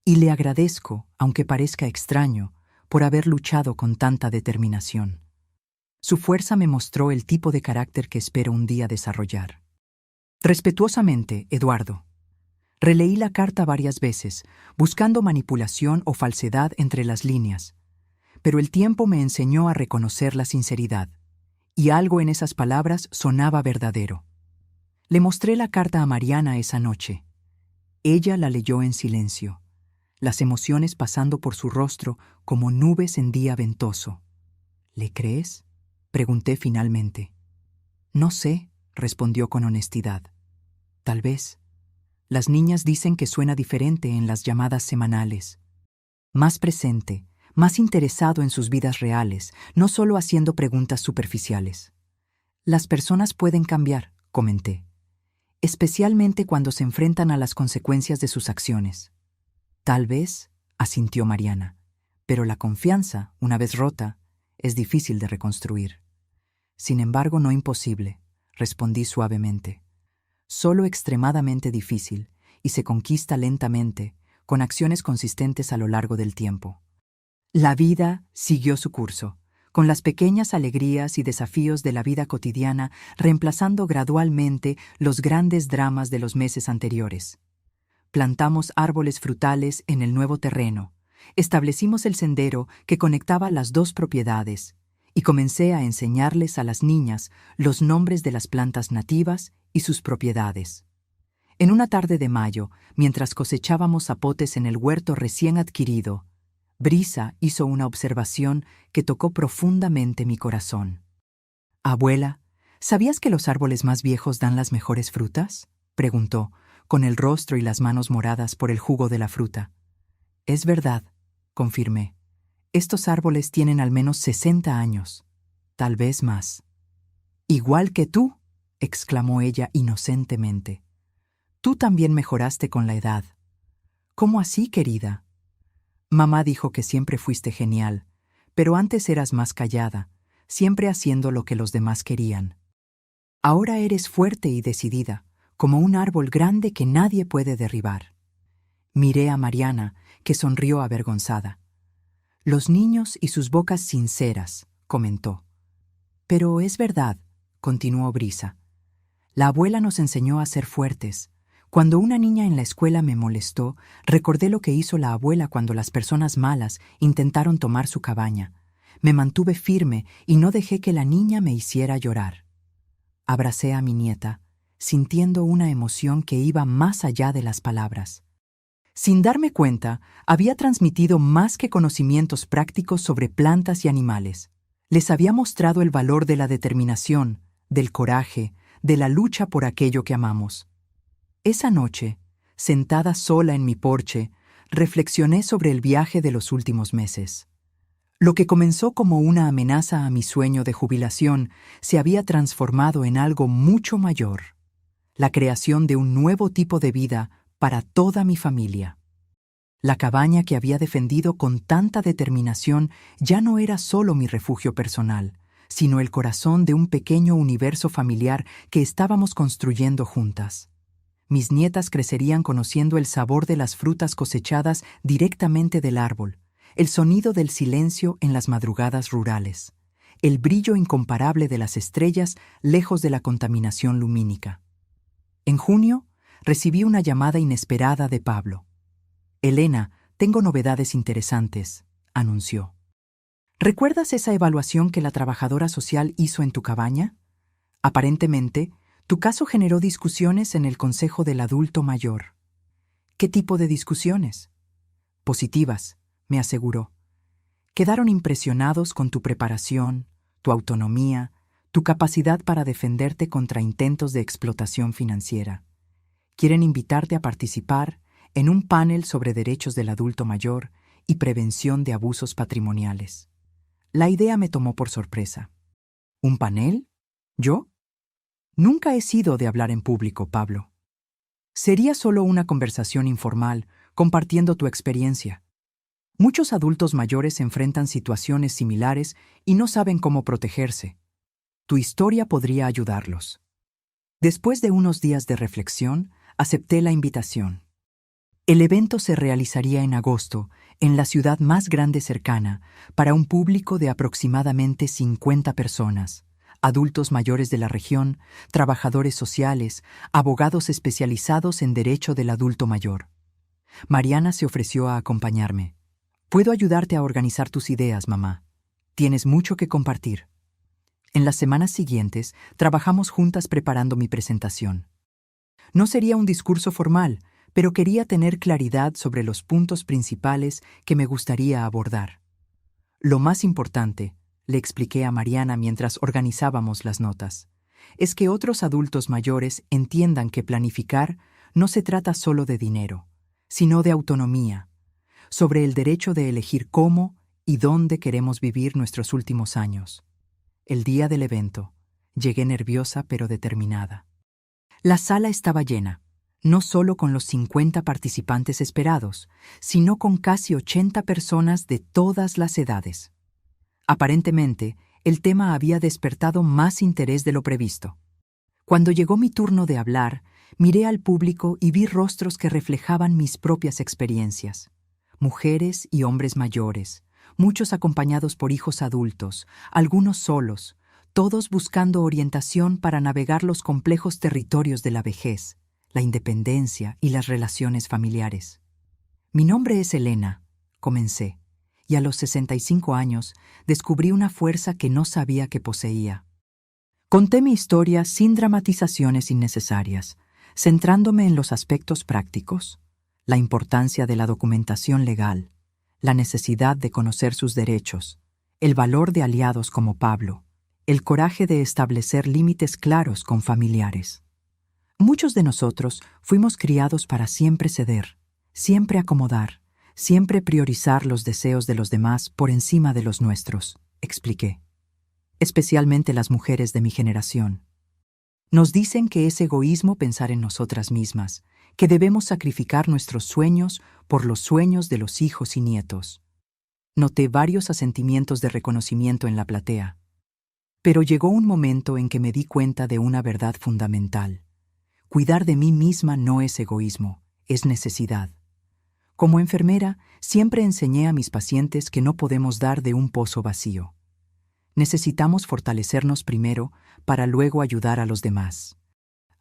Y le agradezco, aunque parezca extraño, por haber luchado con tanta determinación. Su fuerza me mostró el tipo de carácter que espero un día desarrollar. Respetuosamente, Eduardo. Releí la carta varias veces, buscando manipulación o falsedad entre las líneas, pero el tiempo me enseñó a reconocer la sinceridad, y algo en esas palabras sonaba verdadero. Le mostré la carta a Mariana esa noche. Ella la leyó en silencio, las emociones pasando por su rostro como nubes en día ventoso. ¿Le crees?, pregunté finalmente. No sé, respondió con honestidad. Tal vez. Las niñas dicen que suena diferente en las llamadas semanales. Más presente, más interesado en sus vidas reales, no solo haciendo preguntas superficiales. Las personas pueden cambiar, comenté, especialmente cuando se enfrentan a las consecuencias de sus acciones. Tal vez, asintió Mariana, pero la confianza, una vez rota, es difícil de reconstruir. Sin embargo, no imposible, respondí suavemente. Solo extremadamente difícil, y se conquista lentamente, con acciones consistentes a lo largo del tiempo. La vida siguió su curso, con las pequeñas alegrías y desafíos de la vida cotidiana reemplazando gradualmente los grandes dramas de los meses anteriores. Plantamos árboles frutales en el nuevo terreno, establecimos el sendero que conectaba las dos propiedades, y comencé a enseñarles a las niñas los nombres de las plantas nativas y sus propiedades. En una tarde de mayo, mientras cosechábamos zapotes en el huerto recién adquirido, Brisa hizo una observación que tocó profundamente mi corazón. «Abuela, ¿sabías que los árboles más viejos dan las mejores frutas?», preguntó, con el rostro y las manos moradas por el jugo de la fruta. «Es verdad», confirmé. «Estos árboles tienen al menos 60 años, tal vez más». «Igual que tú», exclamó ella inocentemente. «Tú también mejoraste con la edad». «¿Cómo así, querida?» «Mamá dijo que siempre fuiste genial, pero antes eras más callada, siempre haciendo lo que los demás querían. Ahora eres fuerte y decidida, como un árbol grande que nadie puede derribar». Miré a Mariana, que sonrió avergonzada. «Los niños y sus bocas sinceras», comentó. «Pero es verdad», continuó Brisa. «La abuela nos enseñó a ser fuertes. Cuando una niña en la escuela me molestó, recordé lo que hizo la abuela cuando las personas malas intentaron tomar su cabaña. Me mantuve firme y no dejé que la niña me hiciera llorar». Abracé a mi nieta, sintiendo una emoción que iba más allá de las palabras. Sin darme cuenta, había transmitido más que conocimientos prácticos sobre plantas y animales. Les había mostrado el valor de la determinación, del coraje, de la lucha por aquello que amamos. Esa noche, sentada sola en mi porche, reflexioné sobre el viaje de los últimos meses. Lo que comenzó como una amenaza a mi sueño de jubilación se había transformado en algo mucho mayor: la creación de un nuevo tipo de vida para toda mi familia. La cabaña que había defendido con tanta determinación ya no era solo mi refugio personal, sino el corazón de un pequeño universo familiar que estábamos construyendo juntas. Mis nietas crecerían conociendo el sabor de las frutas cosechadas directamente del árbol, el sonido del silencio en las madrugadas rurales, el brillo incomparable de las estrellas lejos de la contaminación lumínica. En junio, recibí una llamada inesperada de Pablo. «Elena, tengo novedades interesantes», anunció. ¿Recuerdas esa evaluación que la trabajadora social hizo en tu cabaña? Aparentemente, tu caso generó discusiones en el Consejo del Adulto Mayor. ¿Qué tipo de discusiones? Positivas, me aseguró. Quedaron impresionados con tu preparación, tu autonomía, tu capacidad para defenderte contra intentos de explotación financiera. Quieren invitarte a participar en un panel sobre derechos del adulto mayor y prevención de abusos patrimoniales. La idea me tomó por sorpresa. ¿Un panel? ¿Yo? Nunca he sido de hablar en público, Pablo. Sería solo una conversación informal, compartiendo tu experiencia. Muchos adultos mayores enfrentan situaciones similares y no saben cómo protegerse. Tu historia podría ayudarlos. Después de unos días de reflexión, acepté la invitación. El evento se realizaría en agosto, en la ciudad más grande cercana, para un público de aproximadamente 50 personas, adultos mayores de la región, trabajadores sociales, abogados especializados en derecho del adulto mayor. Mariana se ofreció a acompañarme. «Puedo ayudarte a organizar tus ideas, mamá. Tienes mucho que compartir». En las semanas siguientes, trabajamos juntas preparando mi presentación. No sería un discurso formal, pero quería tener claridad sobre los puntos principales que me gustaría abordar. Lo más importante, le expliqué a Mariana mientras organizábamos las notas, es que otros adultos mayores entiendan que planificar no se trata solo de dinero, sino de autonomía, sobre el derecho de elegir cómo y dónde queremos vivir nuestros últimos años. El día del evento, llegué nerviosa pero determinada. La sala estaba llena, no solo con los 50 participantes esperados, sino con casi 80 personas de todas las edades. Aparentemente, el tema había despertado más interés de lo previsto. Cuando llegó mi turno de hablar, miré al público y vi rostros que reflejaban mis propias experiencias. Mujeres y hombres mayores, muchos acompañados por hijos adultos, algunos solos, todos buscando orientación para navegar los complejos territorios de la vejez, la independencia y las relaciones familiares. «Mi nombre es Elena», comencé, y a los 65 años descubrí una fuerza que no sabía que poseía. Conté mi historia sin dramatizaciones innecesarias, centrándome en los aspectos prácticos, la importancia de la documentación legal, la necesidad de conocer sus derechos, el valor de aliados como Pablo, el coraje de establecer límites claros con familiares. Muchos de nosotros fuimos criados para siempre ceder, siempre acomodar, siempre priorizar los deseos de los demás por encima de los nuestros, expliqué. Especialmente las mujeres de mi generación. Nos dicen que es egoísmo pensar en nosotras mismas, que debemos sacrificar nuestros sueños por los sueños de los hijos y nietos. Noté varios asentimientos de reconocimiento en la platea. Pero llegó un momento en que me di cuenta de una verdad fundamental. Cuidar de mí misma no es egoísmo, es necesidad. Como enfermera, siempre enseñé a mis pacientes que no podemos dar de un pozo vacío. Necesitamos fortalecernos primero para luego ayudar a los demás.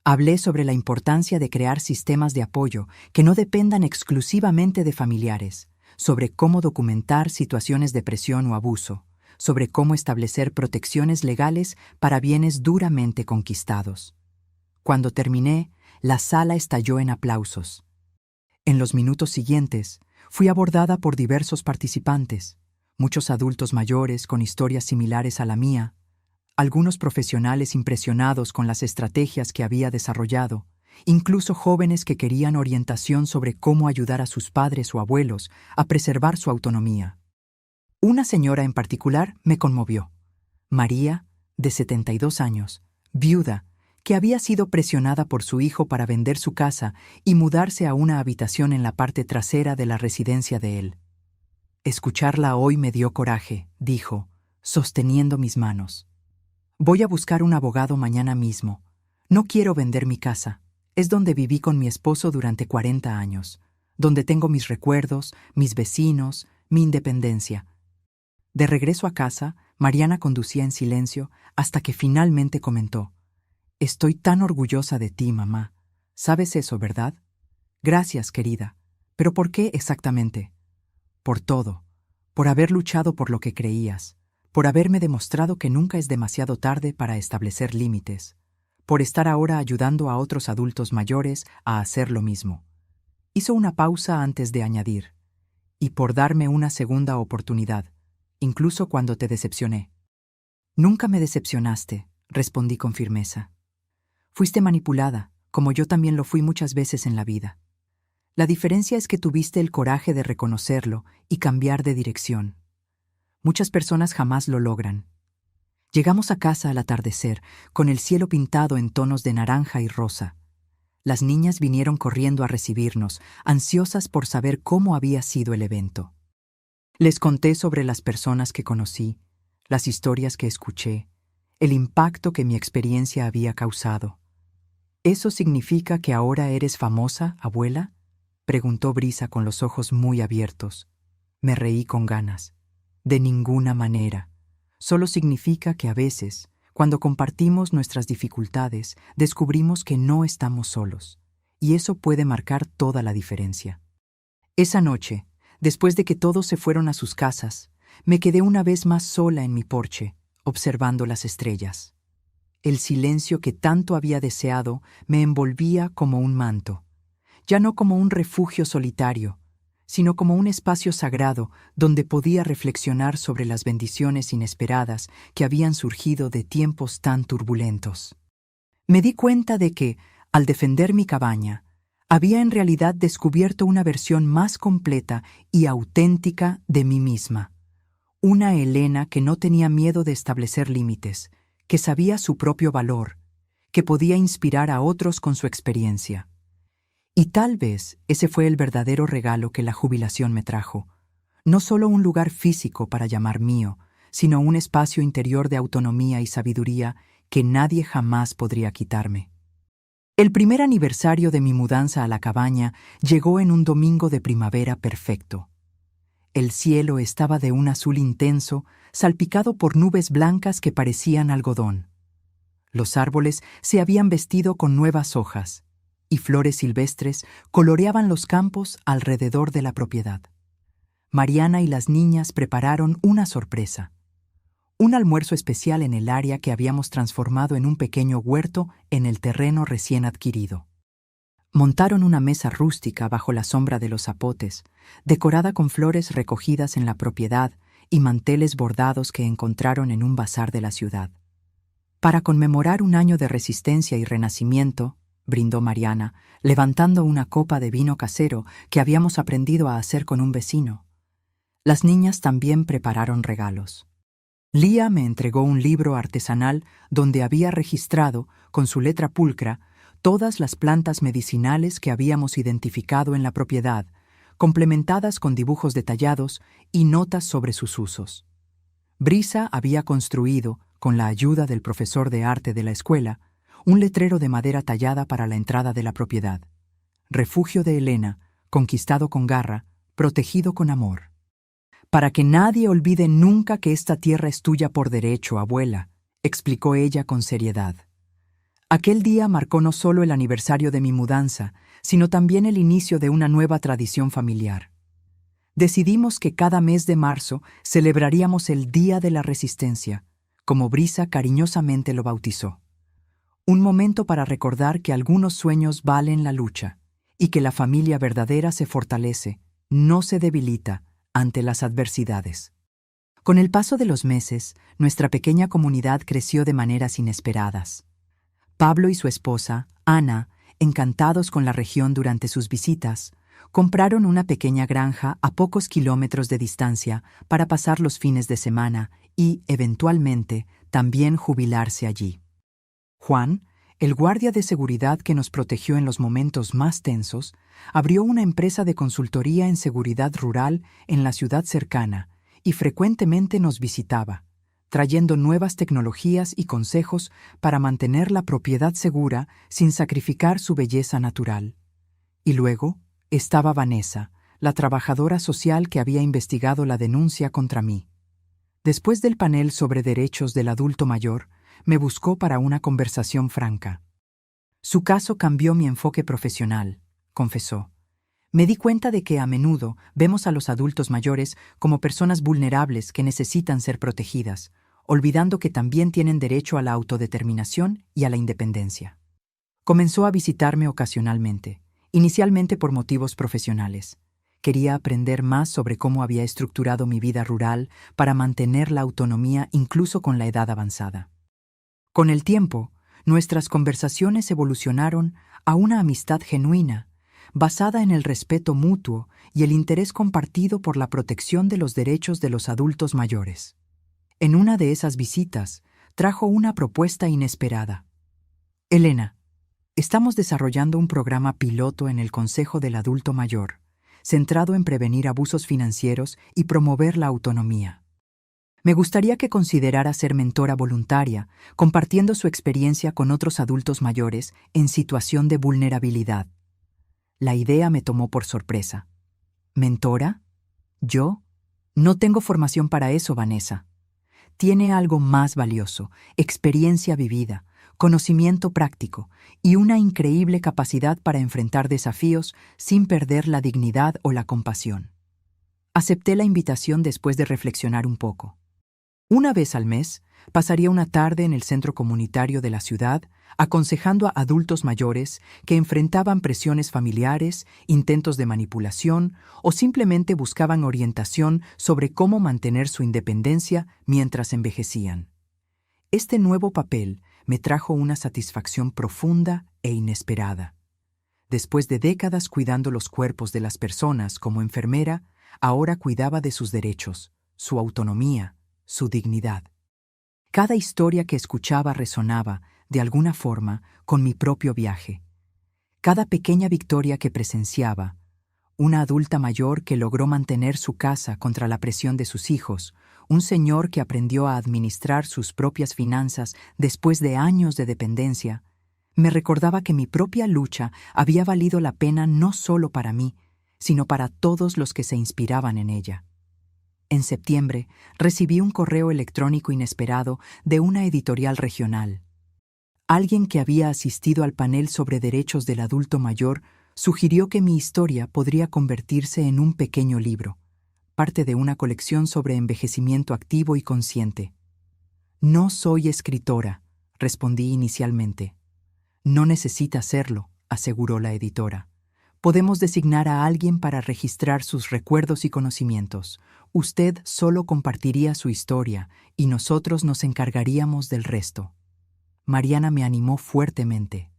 Hablé sobre la importancia de crear sistemas de apoyo que no dependan exclusivamente de familiares, sobre cómo documentar situaciones de presión o abuso, sobre cómo establecer protecciones legales para bienes duramente conquistados. Cuando terminé, la sala estalló en aplausos. En los minutos siguientes, fui abordada por diversos participantes, muchos adultos mayores con historias similares a la mía, algunos profesionales impresionados con las estrategias que había desarrollado, incluso jóvenes que querían orientación sobre cómo ayudar a sus padres o abuelos a preservar su autonomía. Una señora en particular me conmovió. María, de 72 años, viuda, que había sido presionada por su hijo para vender su casa y mudarse a una habitación en la parte trasera de la residencia de él. Escucharla hoy me dio coraje, dijo, sosteniendo mis manos. Voy a buscar un abogado mañana mismo. No quiero vender mi casa. Es donde viví con mi esposo durante 40 años, donde tengo mis recuerdos, mis vecinos, mi independencia. De regreso a casa, Mariana conducía en silencio hasta que finalmente comentó: «Estoy tan orgullosa de ti, mamá. ¿Sabes eso, verdad?» «Gracias, querida. ¿Pero por qué exactamente?» «Por todo. Por haber luchado por lo que creías. Por haberme demostrado que nunca es demasiado tarde para establecer límites. Por estar ahora ayudando a otros adultos mayores a hacer lo mismo». Hizo una pausa antes de añadir: «Y por darme una segunda oportunidad, incluso cuando te decepcioné». «Nunca me decepcionaste», respondí con firmeza. «Fuiste manipulada, como yo también lo fui muchas veces en la vida. La diferencia es que tuviste el coraje de reconocerlo y cambiar de dirección. Muchas personas jamás lo logran». Llegamos a casa al atardecer, con el cielo pintado en tonos de naranja y rosa. Las niñas vinieron corriendo a recibirnos, ansiosas por saber cómo había sido el evento. Les conté sobre las personas que conocí, las historias que escuché, el impacto que mi experiencia había causado. «¿Eso significa que ahora eres famosa, abuela?», preguntó Brisa con los ojos muy abiertos. Me reí con ganas. «De ninguna manera. Solo significa que a veces, cuando compartimos nuestras dificultades, descubrimos que no estamos solos, y eso puede marcar toda la diferencia». Esa noche, después de que todos se fueron a sus casas, me quedé una vez más sola en mi porche, observando las estrellas. El silencio que tanto había deseado me envolvía como un manto, ya no como un refugio solitario, sino como un espacio sagrado donde podía reflexionar sobre las bendiciones inesperadas que habían surgido de tiempos tan turbulentos. Me di cuenta de que, al defender mi cabaña, había en realidad descubierto una versión más completa y auténtica de mí misma. Una Elena que no tenía miedo de establecer límites, que sabía su propio valor, que podía inspirar a otros con su experiencia. Y tal vez ese fue el verdadero regalo que la jubilación me trajo. No solo un lugar físico para llamar mío, sino un espacio interior de autonomía y sabiduría que nadie jamás podría quitarme. El primer aniversario de mi mudanza a la cabaña llegó en un domingo de primavera perfecto. El cielo estaba de un azul intenso, salpicado por nubes blancas que parecían algodón. Los árboles se habían vestido con nuevas hojas, y flores silvestres coloreaban los campos alrededor de la propiedad. Mariana y las niñas prepararon una sorpresa: un almuerzo especial en el área que habíamos transformado en un pequeño huerto en el terreno recién adquirido. Montaron una mesa rústica bajo la sombra de los zapotes, decorada con flores recogidas en la propiedad y manteles bordados que encontraron en un bazar de la ciudad. Para conmemorar un año de resistencia y renacimiento, brindó Mariana, levantando una copa de vino casero que habíamos aprendido a hacer con un vecino. Las niñas también prepararon regalos. Lía me entregó un libro artesanal donde había registrado, con su letra pulcra, todas las plantas medicinales que habíamos identificado en la propiedad, complementadas con dibujos detallados y notas sobre sus usos. Brisa había construido, con la ayuda del profesor de arte de la escuela, un letrero de madera tallada para la entrada de la propiedad. Refugio de Elena, conquistado con garra, protegido con amor. «Para que nadie olvide nunca que esta tierra es tuya por derecho, abuela», explicó ella con seriedad. Aquel día marcó no solo el aniversario de mi mudanza, sino también el inicio de una nueva tradición familiar. Decidimos que cada mes de marzo celebraríamos el Día de la Resistencia, como Brisa cariñosamente lo bautizó. Un momento para recordar que algunos sueños valen la lucha y que la familia verdadera se fortalece, no se debilita, ante las adversidades. Con el paso de los meses, nuestra pequeña comunidad creció de maneras inesperadas. Pablo y su esposa, Ana, encantados con la región durante sus visitas, compraron una pequeña granja a pocos kilómetros de distancia para pasar los fines de semana y, eventualmente, también jubilarse allí. Juan, El guardia de seguridad que nos protegió en los momentos más tensos abrió una empresa de consultoría en seguridad rural en la ciudad cercana y frecuentemente nos visitaba, trayendo nuevas tecnologías y consejos para mantener la propiedad segura sin sacrificar su belleza natural. Y luego estaba Vanessa, la trabajadora social que había investigado la denuncia contra mí. Después del panel sobre derechos del adulto mayor, me buscó para una conversación franca. Su caso cambió mi enfoque profesional, confesó. Me di cuenta de que a menudo vemos a los adultos mayores como personas vulnerables que necesitan ser protegidas, olvidando que también tienen derecho a la autodeterminación y a la independencia. Comenzó a visitarme ocasionalmente, inicialmente por motivos profesionales. Quería aprender más sobre cómo había estructurado mi vida rural para mantener la autonomía incluso con la edad avanzada. Con el tiempo, nuestras conversaciones evolucionaron a una amistad genuina, basada en el respeto mutuo y el interés compartido por la protección de los derechos de los adultos mayores. En una de esas visitas, trajo una propuesta inesperada. Elena, estamos desarrollando un programa piloto en el Consejo del Adulto Mayor, centrado en prevenir abusos financieros y promover la autonomía. Me gustaría que considerara ser mentora voluntaria, compartiendo su experiencia con otros adultos mayores en situación de vulnerabilidad. La idea me tomó por sorpresa. ¿Mentora? ¿Yo? No tengo formación para eso, Vanessa. Tiene algo más valioso: experiencia vivida, conocimiento práctico y una increíble capacidad para enfrentar desafíos sin perder la dignidad o la compasión. Acepté la invitación después de reflexionar un poco. Una vez al mes, pasaría una tarde en el centro comunitario de la ciudad, aconsejando a adultos mayores que enfrentaban presiones familiares, intentos de manipulación o simplemente buscaban orientación sobre cómo mantener su independencia mientras envejecían. Este nuevo papel me trajo una satisfacción profunda e inesperada. Después de décadas cuidando los cuerpos de las personas como enfermera, ahora cuidaba de sus derechos, su autonomía, su dignidad. Cada historia que escuchaba resonaba, de alguna forma, con mi propio viaje. Cada pequeña victoria que presenciaba, una adulta mayor que logró mantener su casa contra la presión de sus hijos, un señor que aprendió a administrar sus propias finanzas después de años de dependencia, me recordaba que mi propia lucha había valido la pena no solo para mí, sino para todos los que se inspiraban en ella. En septiembre, recibí un correo electrónico inesperado de una editorial regional. Alguien que había asistido al panel sobre derechos del adulto mayor sugirió que mi historia podría convertirse en un pequeño libro, parte de una colección sobre envejecimiento activo y consciente. No soy escritora, respondí inicialmente. No necesita serlo, aseguró la editora. Podemos designar a alguien para registrar sus recuerdos y conocimientos. Usted solo compartiría su historia y nosotros nos encargaríamos del resto. Mariana me animó fuertemente.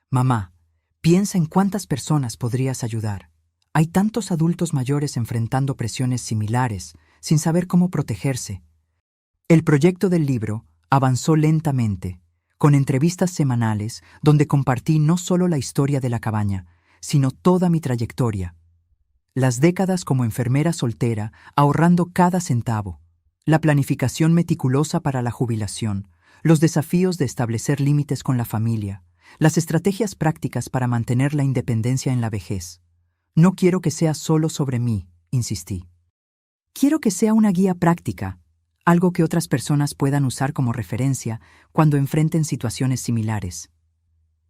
Mamá, piensa en cuántas personas podrías ayudar. Hay tantos adultos mayores enfrentando presiones similares, sin saber cómo protegerse. El proyecto del libro avanzó lentamente, con entrevistas semanales donde compartí no solo la historia de la cabaña, sino toda mi trayectoria. Las décadas como enfermera soltera, ahorrando cada centavo, la planificación meticulosa para la jubilación, los desafíos de establecer límites con la familia, las estrategias prácticas para mantener la independencia en la vejez. No quiero que sea solo sobre mí, insistí. Quiero que sea una guía práctica, algo que otras personas puedan usar como referencia cuando enfrenten situaciones similares.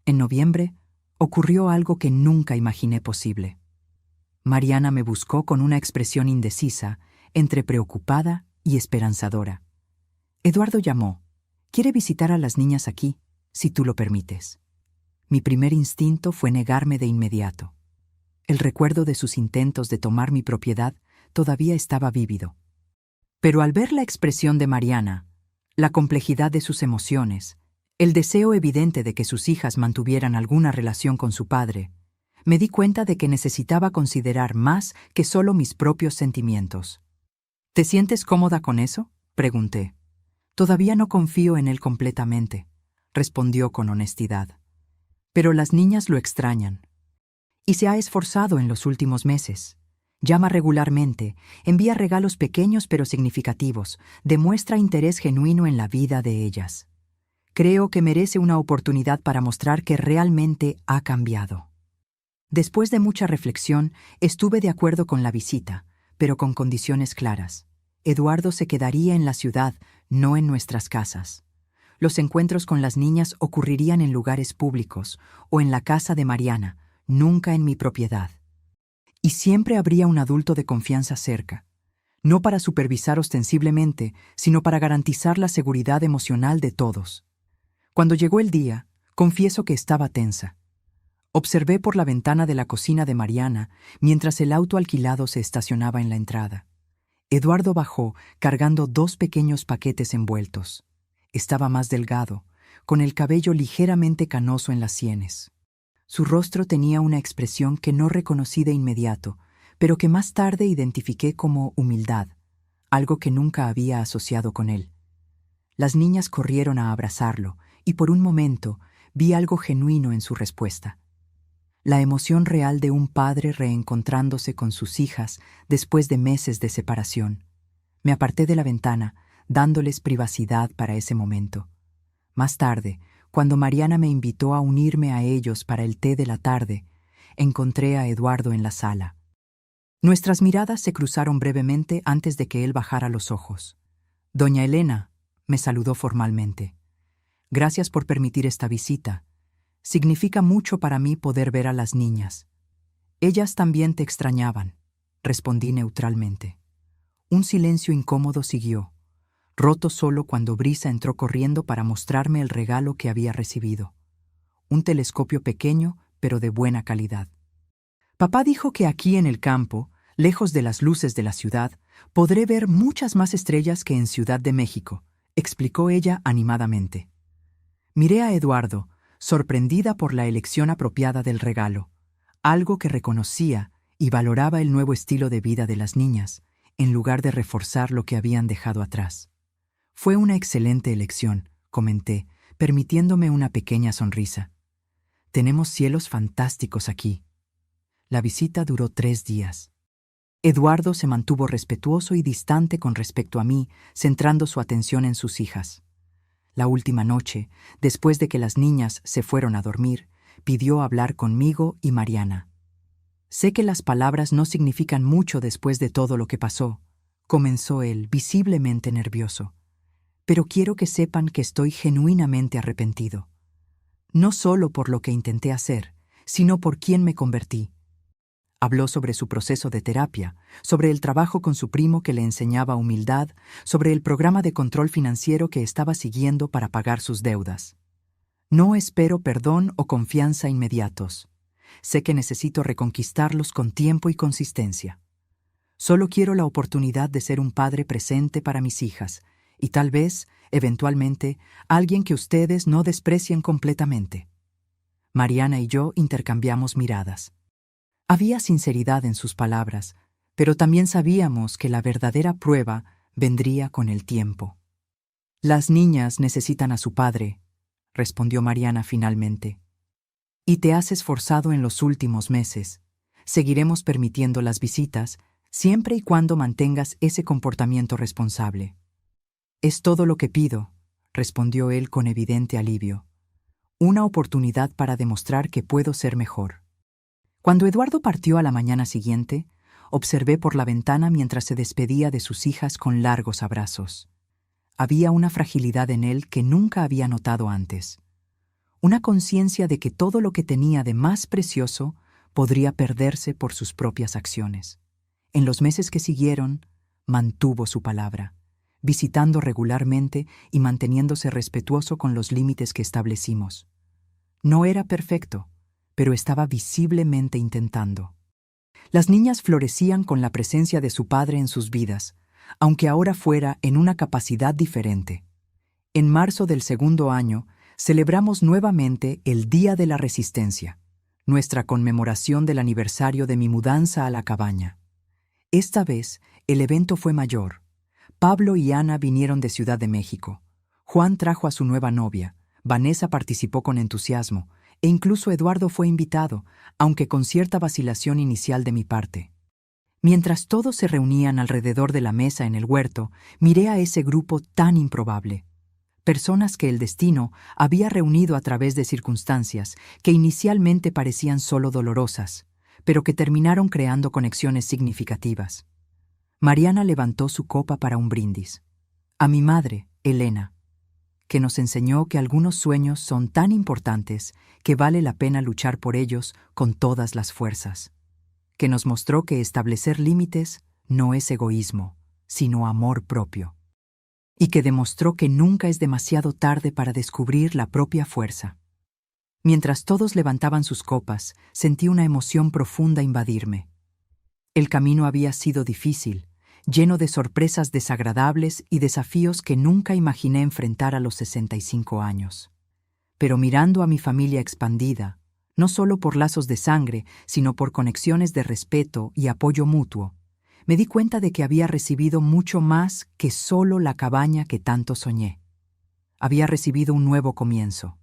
En noviembre, ocurrió algo que nunca imaginé posible. Mariana me buscó con una expresión indecisa, entre preocupada y esperanzadora. Eduardo llamó. Quiere visitar a las niñas aquí, si tú lo permites. Mi primer instinto fue negarme de inmediato. El recuerdo de sus intentos de tomar mi propiedad todavía estaba vívido. Pero al ver la expresión de Mariana, la complejidad de sus emociones, el deseo evidente de que sus hijas mantuvieran alguna relación con su padre, me di cuenta de que necesitaba considerar más que solo mis propios sentimientos. ¿Te sientes cómoda con eso?, pregunté. Todavía no confío en él completamente, respondió con honestidad. Pero las niñas lo extrañan. Y se ha esforzado en los últimos meses. Llama regularmente, envía regalos pequeños pero significativos, demuestra interés genuino en la vida de ellas. Creo que merece una oportunidad para mostrar que realmente ha cambiado. Después de mucha reflexión, estuve de acuerdo con la visita, pero con condiciones claras. Eduardo se quedaría en la ciudad, no en nuestras casas. Los encuentros con las niñas ocurrirían en lugares públicos o en la casa de Mariana, nunca en mi propiedad. Y siempre habría un adulto de confianza cerca, no para supervisar ostensiblemente, sino para garantizar la seguridad emocional de todos. Cuando llegó el día, confieso que estaba tensa. Observé por la ventana de la cocina de Mariana mientras el auto alquilado se estacionaba en la entrada. Eduardo bajó cargando 2 pequeños paquetes envueltos. Estaba más delgado, con el cabello ligeramente canoso en las sienes. Su rostro tenía una expresión que no reconocí de inmediato, pero que más tarde identifiqué como humildad, algo que nunca había asociado con él. Las niñas corrieron a abrazarlo, y por un momento vi algo genuino en su respuesta. La emoción real de un padre reencontrándose con sus hijas después de meses de separación. Me aparté de la ventana, dándoles privacidad para ese momento. Más tarde, cuando Mariana me invitó a unirme a ellos para el té de la tarde, encontré a Eduardo en la sala. Nuestras miradas se cruzaron brevemente antes de que él bajara los ojos. «Doña Elena», me saludó formalmente. «Gracias por permitir esta visita. Significa mucho para mí poder ver a las niñas». «Ellas también te extrañaban», respondí neutralmente. Un silencio incómodo siguió, roto solo cuando Brisa entró corriendo para mostrarme el regalo que había recibido. Un telescopio pequeño, pero de buena calidad. «Papá dijo que aquí en el campo, lejos de las luces de la ciudad, podré ver muchas más estrellas que en Ciudad de México», explicó ella animadamente. Miré a Eduardo, sorprendida por la elección apropiada del regalo, algo que reconocía y valoraba el nuevo estilo de vida de las niñas, en lugar de reforzar lo que habían dejado atrás. «Fue una excelente elección», comenté, permitiéndome una pequeña sonrisa. «Tenemos cielos fantásticos aquí». La visita duró 3 días. Eduardo se mantuvo respetuoso y distante con respecto a mí, centrando su atención en sus hijas. La última noche, después de que las niñas se fueron a dormir, pidió hablar conmigo y Mariana. «Sé que las palabras no significan mucho después de todo lo que pasó», comenzó él, visiblemente nervioso. «Pero quiero que sepan que estoy genuinamente arrepentido. No solo por lo que intenté hacer, sino por quién me convertí». Habló sobre su proceso de terapia, sobre el trabajo con su primo que le enseñaba humildad, sobre el programa de control financiero que estaba siguiendo para pagar sus deudas. «No espero perdón o confianza inmediatos. Sé que necesito reconquistarlos con tiempo y consistencia. Solo quiero la oportunidad de ser un padre presente para mis hijas y tal vez, eventualmente, alguien que ustedes no desprecien completamente». Mariana y yo intercambiamos miradas. Había sinceridad en sus palabras, pero también sabíamos que la verdadera prueba vendría con el tiempo. «Las niñas necesitan a su padre», respondió Mariana finalmente. «Y te has esforzado en los últimos meses. Seguiremos permitiendo las visitas, siempre y cuando mantengas ese comportamiento responsable». «Es todo lo que pido», respondió él con evidente alivio. «Una oportunidad para demostrar que puedo ser mejor». Cuando Eduardo partió a la mañana siguiente, observé por la ventana mientras se despedía de sus hijas con largos abrazos. Había una fragilidad en él que nunca había notado antes. Una conciencia de que todo lo que tenía de más precioso podría perderse por sus propias acciones. En los meses que siguieron, mantuvo su palabra, visitando regularmente y manteniéndose respetuoso con los límites que establecimos. No era perfecto, pero estaba visiblemente intentando. Las niñas florecían con la presencia de su padre en sus vidas, aunque ahora fuera en una capacidad diferente. En marzo del 2º año, celebramos nuevamente el Día de la Resistencia, nuestra conmemoración del aniversario de mi mudanza a la cabaña. Esta vez, el evento fue mayor. Pablo y Ana vinieron de Ciudad de México. Juan trajo a su nueva novia, Vanessa participó con entusiasmo, e incluso Eduardo fue invitado, aunque con cierta vacilación inicial de mi parte. Mientras todos se reunían alrededor de la mesa en el huerto, miré a ese grupo tan improbable. Personas que el destino había reunido a través de circunstancias que inicialmente parecían solo dolorosas, pero que terminaron creando conexiones significativas. Mariana levantó su copa para un brindis. A mi madre, Elena, que nos enseñó que algunos sueños son tan importantes que vale la pena luchar por ellos con todas las fuerzas. Que nos mostró que establecer límites no es egoísmo, sino amor propio. Y que demostró que nunca es demasiado tarde para descubrir la propia fuerza. Mientras todos levantaban sus copas, sentí una emoción profunda invadirme. El camino había sido difícil, lleno de sorpresas desagradables y desafíos que nunca imaginé enfrentar a los 65 años. Pero mirando a mi familia expandida, no solo por lazos de sangre, sino por conexiones de respeto y apoyo mutuo, me di cuenta de que había recibido mucho más que solo la cabaña que tanto soñé. Había recibido un nuevo comienzo.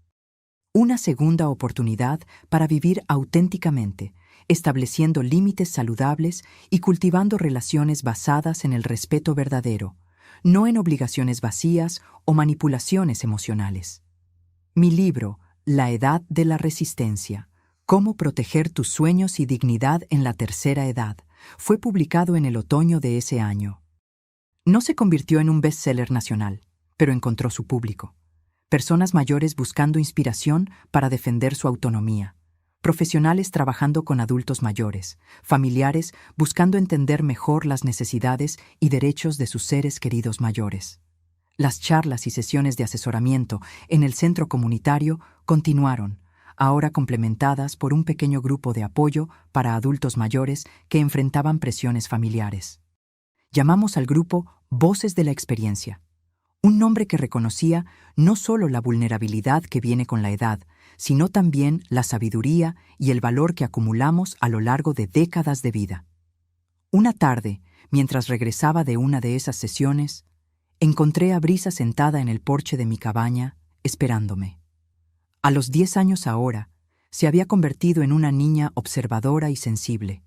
Una segunda oportunidad para vivir auténticamente, estableciendo límites saludables y cultivando relaciones basadas en el respeto verdadero, no en obligaciones vacías o manipulaciones emocionales. Mi libro, La Edad de la Resistencia, Cómo proteger tus sueños y dignidad en la tercera edad, fue publicado en el otoño de ese año. No se convirtió en un bestseller nacional, pero encontró su público. Personas mayores buscando inspiración para defender su autonomía. Profesionales trabajando con adultos mayores, familiares buscando entender mejor las necesidades y derechos de sus seres queridos mayores. Las charlas y sesiones de asesoramiento en el centro comunitario continuaron, ahora complementadas por un pequeño grupo de apoyo para adultos mayores que enfrentaban presiones familiares. Llamamos al grupo Voces de la Experiencia, un nombre que reconocía no solo la vulnerabilidad que viene con la edad, sino también la sabiduría y el valor que acumulamos a lo largo de décadas de vida. Una tarde, mientras regresaba de una de esas sesiones, encontré a Brisa sentada en el porche de mi cabaña, esperándome. A los 10 años ahora, se había convertido en una niña observadora y sensible,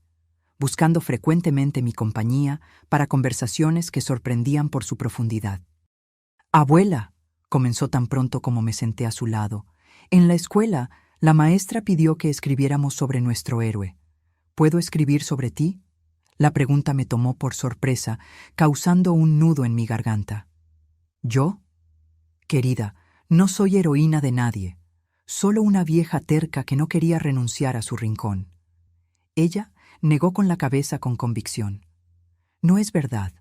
buscando frecuentemente mi compañía para conversaciones que sorprendían por su profundidad. «Abuela», comenzó tan pronto como me senté a su lado, «en la escuela, la maestra pidió que escribiéramos sobre nuestro héroe. ¿Puedo escribir sobre ti?». La pregunta me tomó por sorpresa, causando un nudo en mi garganta. ¿Yo? Querida, no soy heroína de nadie, solo una vieja terca que no quería renunciar a su rincón. Ella negó con la cabeza con convicción. No es verdad.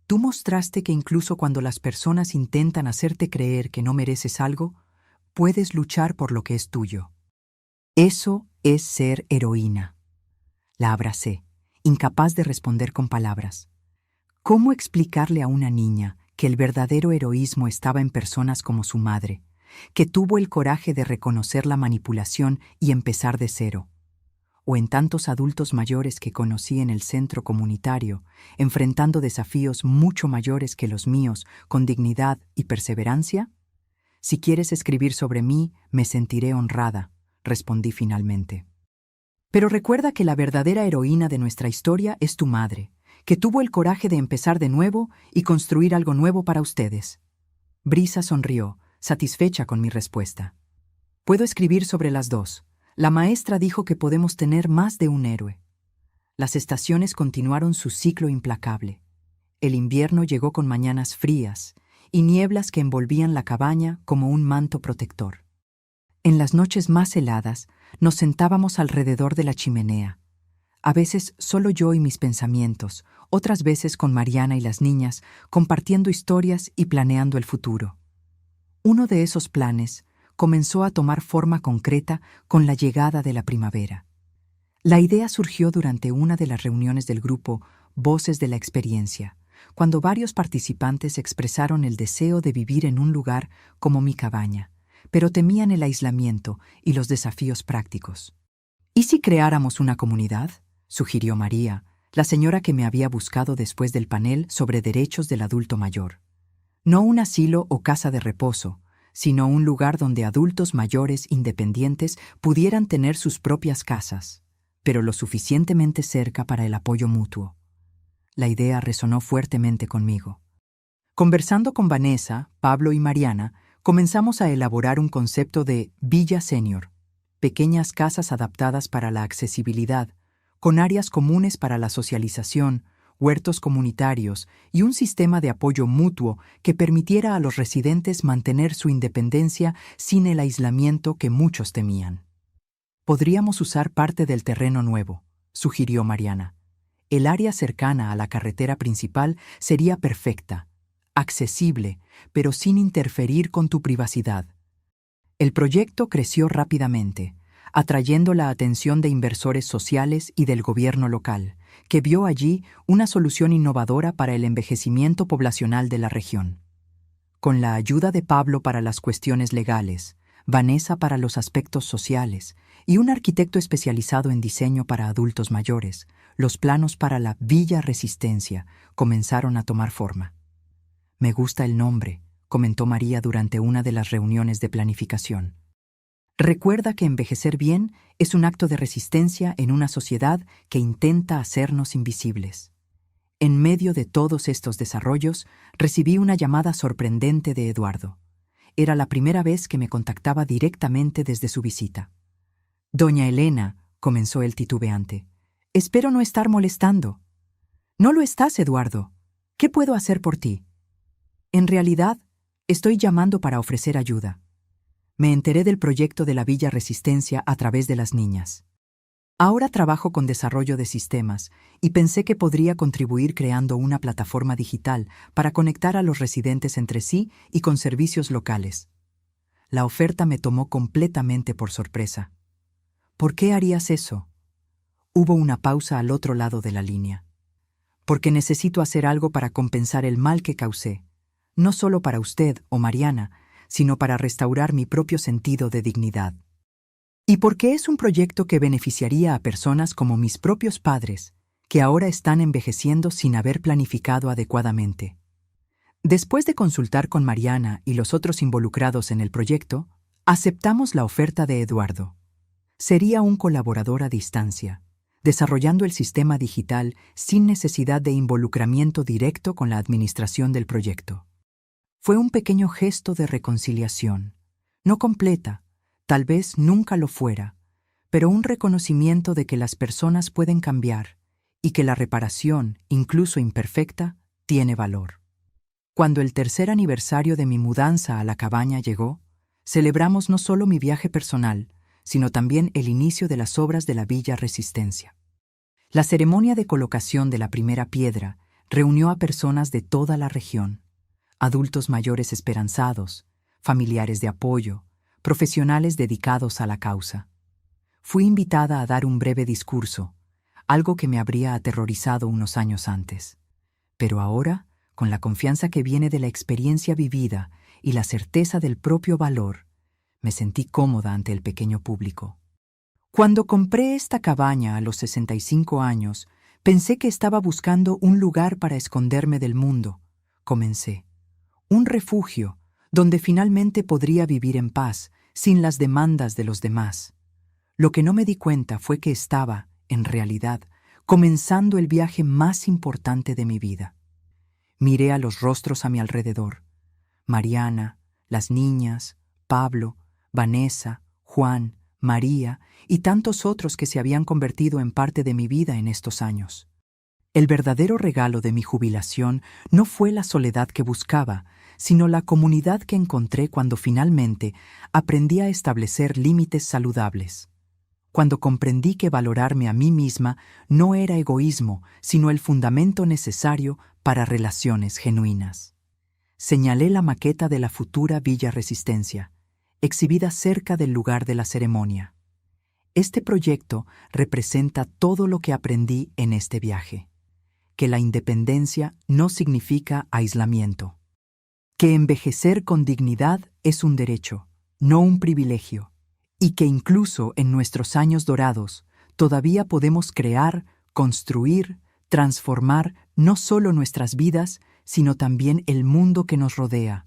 Tú mostraste que incluso cuando las personas intentan hacerte creer que no mereces algo, puedes luchar por lo que es tuyo. Eso es ser heroína. La abracé, incapaz de responder con palabras. ¿Cómo explicarle a una niña que el verdadero heroísmo estaba en personas como su madre, que tuvo el coraje de reconocer la manipulación y empezar de cero? O en tantos adultos mayores que conocí en el centro comunitario, enfrentando desafíos mucho mayores que los míos con dignidad y perseverancia? Si quieres escribir sobre mí, me sentiré honrada, respondí finalmente. Pero recuerda que la verdadera heroína de nuestra historia es tu madre, que tuvo el coraje de empezar de nuevo y construir algo nuevo para ustedes. Brisa sonrió, satisfecha con mi respuesta. Puedo escribir sobre las dos. La maestra dijo que podemos tener más de un héroe. Las estaciones continuaron su ciclo implacable. El invierno llegó con mañanas frías y nieblas que envolvían la cabaña como un manto protector. En las noches más heladas nos sentábamos alrededor de la chimenea, a veces solo yo y mis pensamientos, otras veces con Mariana y las niñas, compartiendo historias y planeando el futuro. Uno de esos planes comenzó a tomar forma concreta con la llegada de la primavera. La idea surgió durante una de las reuniones del grupo Voces de la Experiencia, cuando varios participantes expresaron el deseo de vivir en un lugar como mi cabaña, pero temían el aislamiento y los desafíos prácticos. ¿Y si creáramos una comunidad?, sugirió María, la señora que me había buscado después del panel sobre derechos del adulto mayor. No un asilo o casa de reposo, sino un lugar donde adultos mayores independientes pudieran tener sus propias casas, pero lo suficientemente cerca para el apoyo mutuo. La idea resonó fuertemente conmigo. Conversando con Vanessa, Pablo y Mariana, comenzamos a elaborar un concepto de Villa Senior, pequeñas casas adaptadas para la accesibilidad, con áreas comunes para la socialización, huertos comunitarios y un sistema de apoyo mutuo que permitiera a los residentes mantener su independencia sin el aislamiento que muchos temían. Podríamos usar parte del terreno nuevo, sugirió Mariana. El área cercana a la carretera principal sería perfecta, accesible, pero sin interferir con tu privacidad. El proyecto creció rápidamente, atrayendo la atención de inversores sociales y del gobierno local, que vio allí una solución innovadora para el envejecimiento poblacional de la región. Con la ayuda de Pablo para las cuestiones legales, Vanessa para los aspectos sociales y un arquitecto especializado en diseño para adultos mayores, los planos para la Villa Resistencia comenzaron a tomar forma. «Me gusta el nombre», comentó María durante una de las reuniones de planificación. «Recuerda que envejecer bien es un acto de resistencia en una sociedad que intenta hacernos invisibles». En medio de todos estos desarrollos, recibí una llamada sorprendente de Eduardo. Era la primera vez que me contactaba directamente desde su visita. «Doña Elena», comenzó él titubeante, «espero no estar molestando». «No lo estás, Eduardo. ¿Qué puedo hacer por ti?» «En realidad, estoy llamando para ofrecer ayuda. Me enteré del proyecto de la Villa Resistencia a través de las niñas. Ahora trabajo con desarrollo de sistemas y pensé que podría contribuir creando una plataforma digital para conectar a los residentes entre sí y con servicios locales. La oferta me tomó completamente por sorpresa. «¿Por qué harías eso?» Hubo una pausa al otro lado de la línea. «Porque necesito hacer algo para compensar el mal que causé, no solo para usted o Mariana, sino para restaurar mi propio sentido de dignidad. Y porque es un proyecto que beneficiaría a personas como mis propios padres, que ahora están envejeciendo sin haber planificado adecuadamente». Después de consultar con Mariana y los otros involucrados en el proyecto, aceptamos la oferta de Eduardo. Sería un colaborador a distancia, desarrollando el sistema digital sin necesidad de involucramiento directo con la administración del proyecto. Fue un pequeño gesto de reconciliación, no completa, tal vez nunca lo fuera, pero un reconocimiento de que las personas pueden cambiar y que la reparación, incluso imperfecta, tiene valor. Cuando el tercer aniversario de mi mudanza a la cabaña llegó, celebramos no solo mi viaje personal, sino también el inicio de las obras de la Villa Resistencia. La ceremonia de colocación de la primera piedra reunió a personas de toda la región, adultos mayores esperanzados, familiares de apoyo, profesionales dedicados a la causa. Fui invitada a dar un breve discurso, algo que me habría aterrorizado unos años antes. Pero ahora, con la confianza que viene de la experiencia vivida y la certeza del propio valor, me sentí cómoda ante el pequeño público. Cuando compré esta cabaña a los 65 años, pensé que estaba buscando un lugar para esconderme del mundo, comencé. Un refugio donde finalmente podría vivir en paz, sin las demandas de los demás. Lo que no me di cuenta fue que estaba, en realidad, comenzando el viaje más importante de mi vida. Miré a los rostros a mi alrededor. Mariana, las niñas, Pablo, Vanessa, Juan, María y tantos otros que se habían convertido en parte de mi vida en estos años. El verdadero regalo de mi jubilación no fue la soledad que buscaba, sino la comunidad que encontré cuando finalmente aprendí a establecer límites saludables. Cuando comprendí que valorarme a mí misma no era egoísmo, sino el fundamento necesario para relaciones genuinas. Señalé la maqueta de la futura Villa Resistencia, exhibida cerca del lugar de la ceremonia. Este proyecto representa todo lo que aprendí en este viaje: que la independencia no significa aislamiento, que envejecer con dignidad es un derecho, no un privilegio, y que incluso en nuestros años dorados todavía podemos crear, construir, transformar no solo nuestras vidas, sino también el mundo que nos rodea.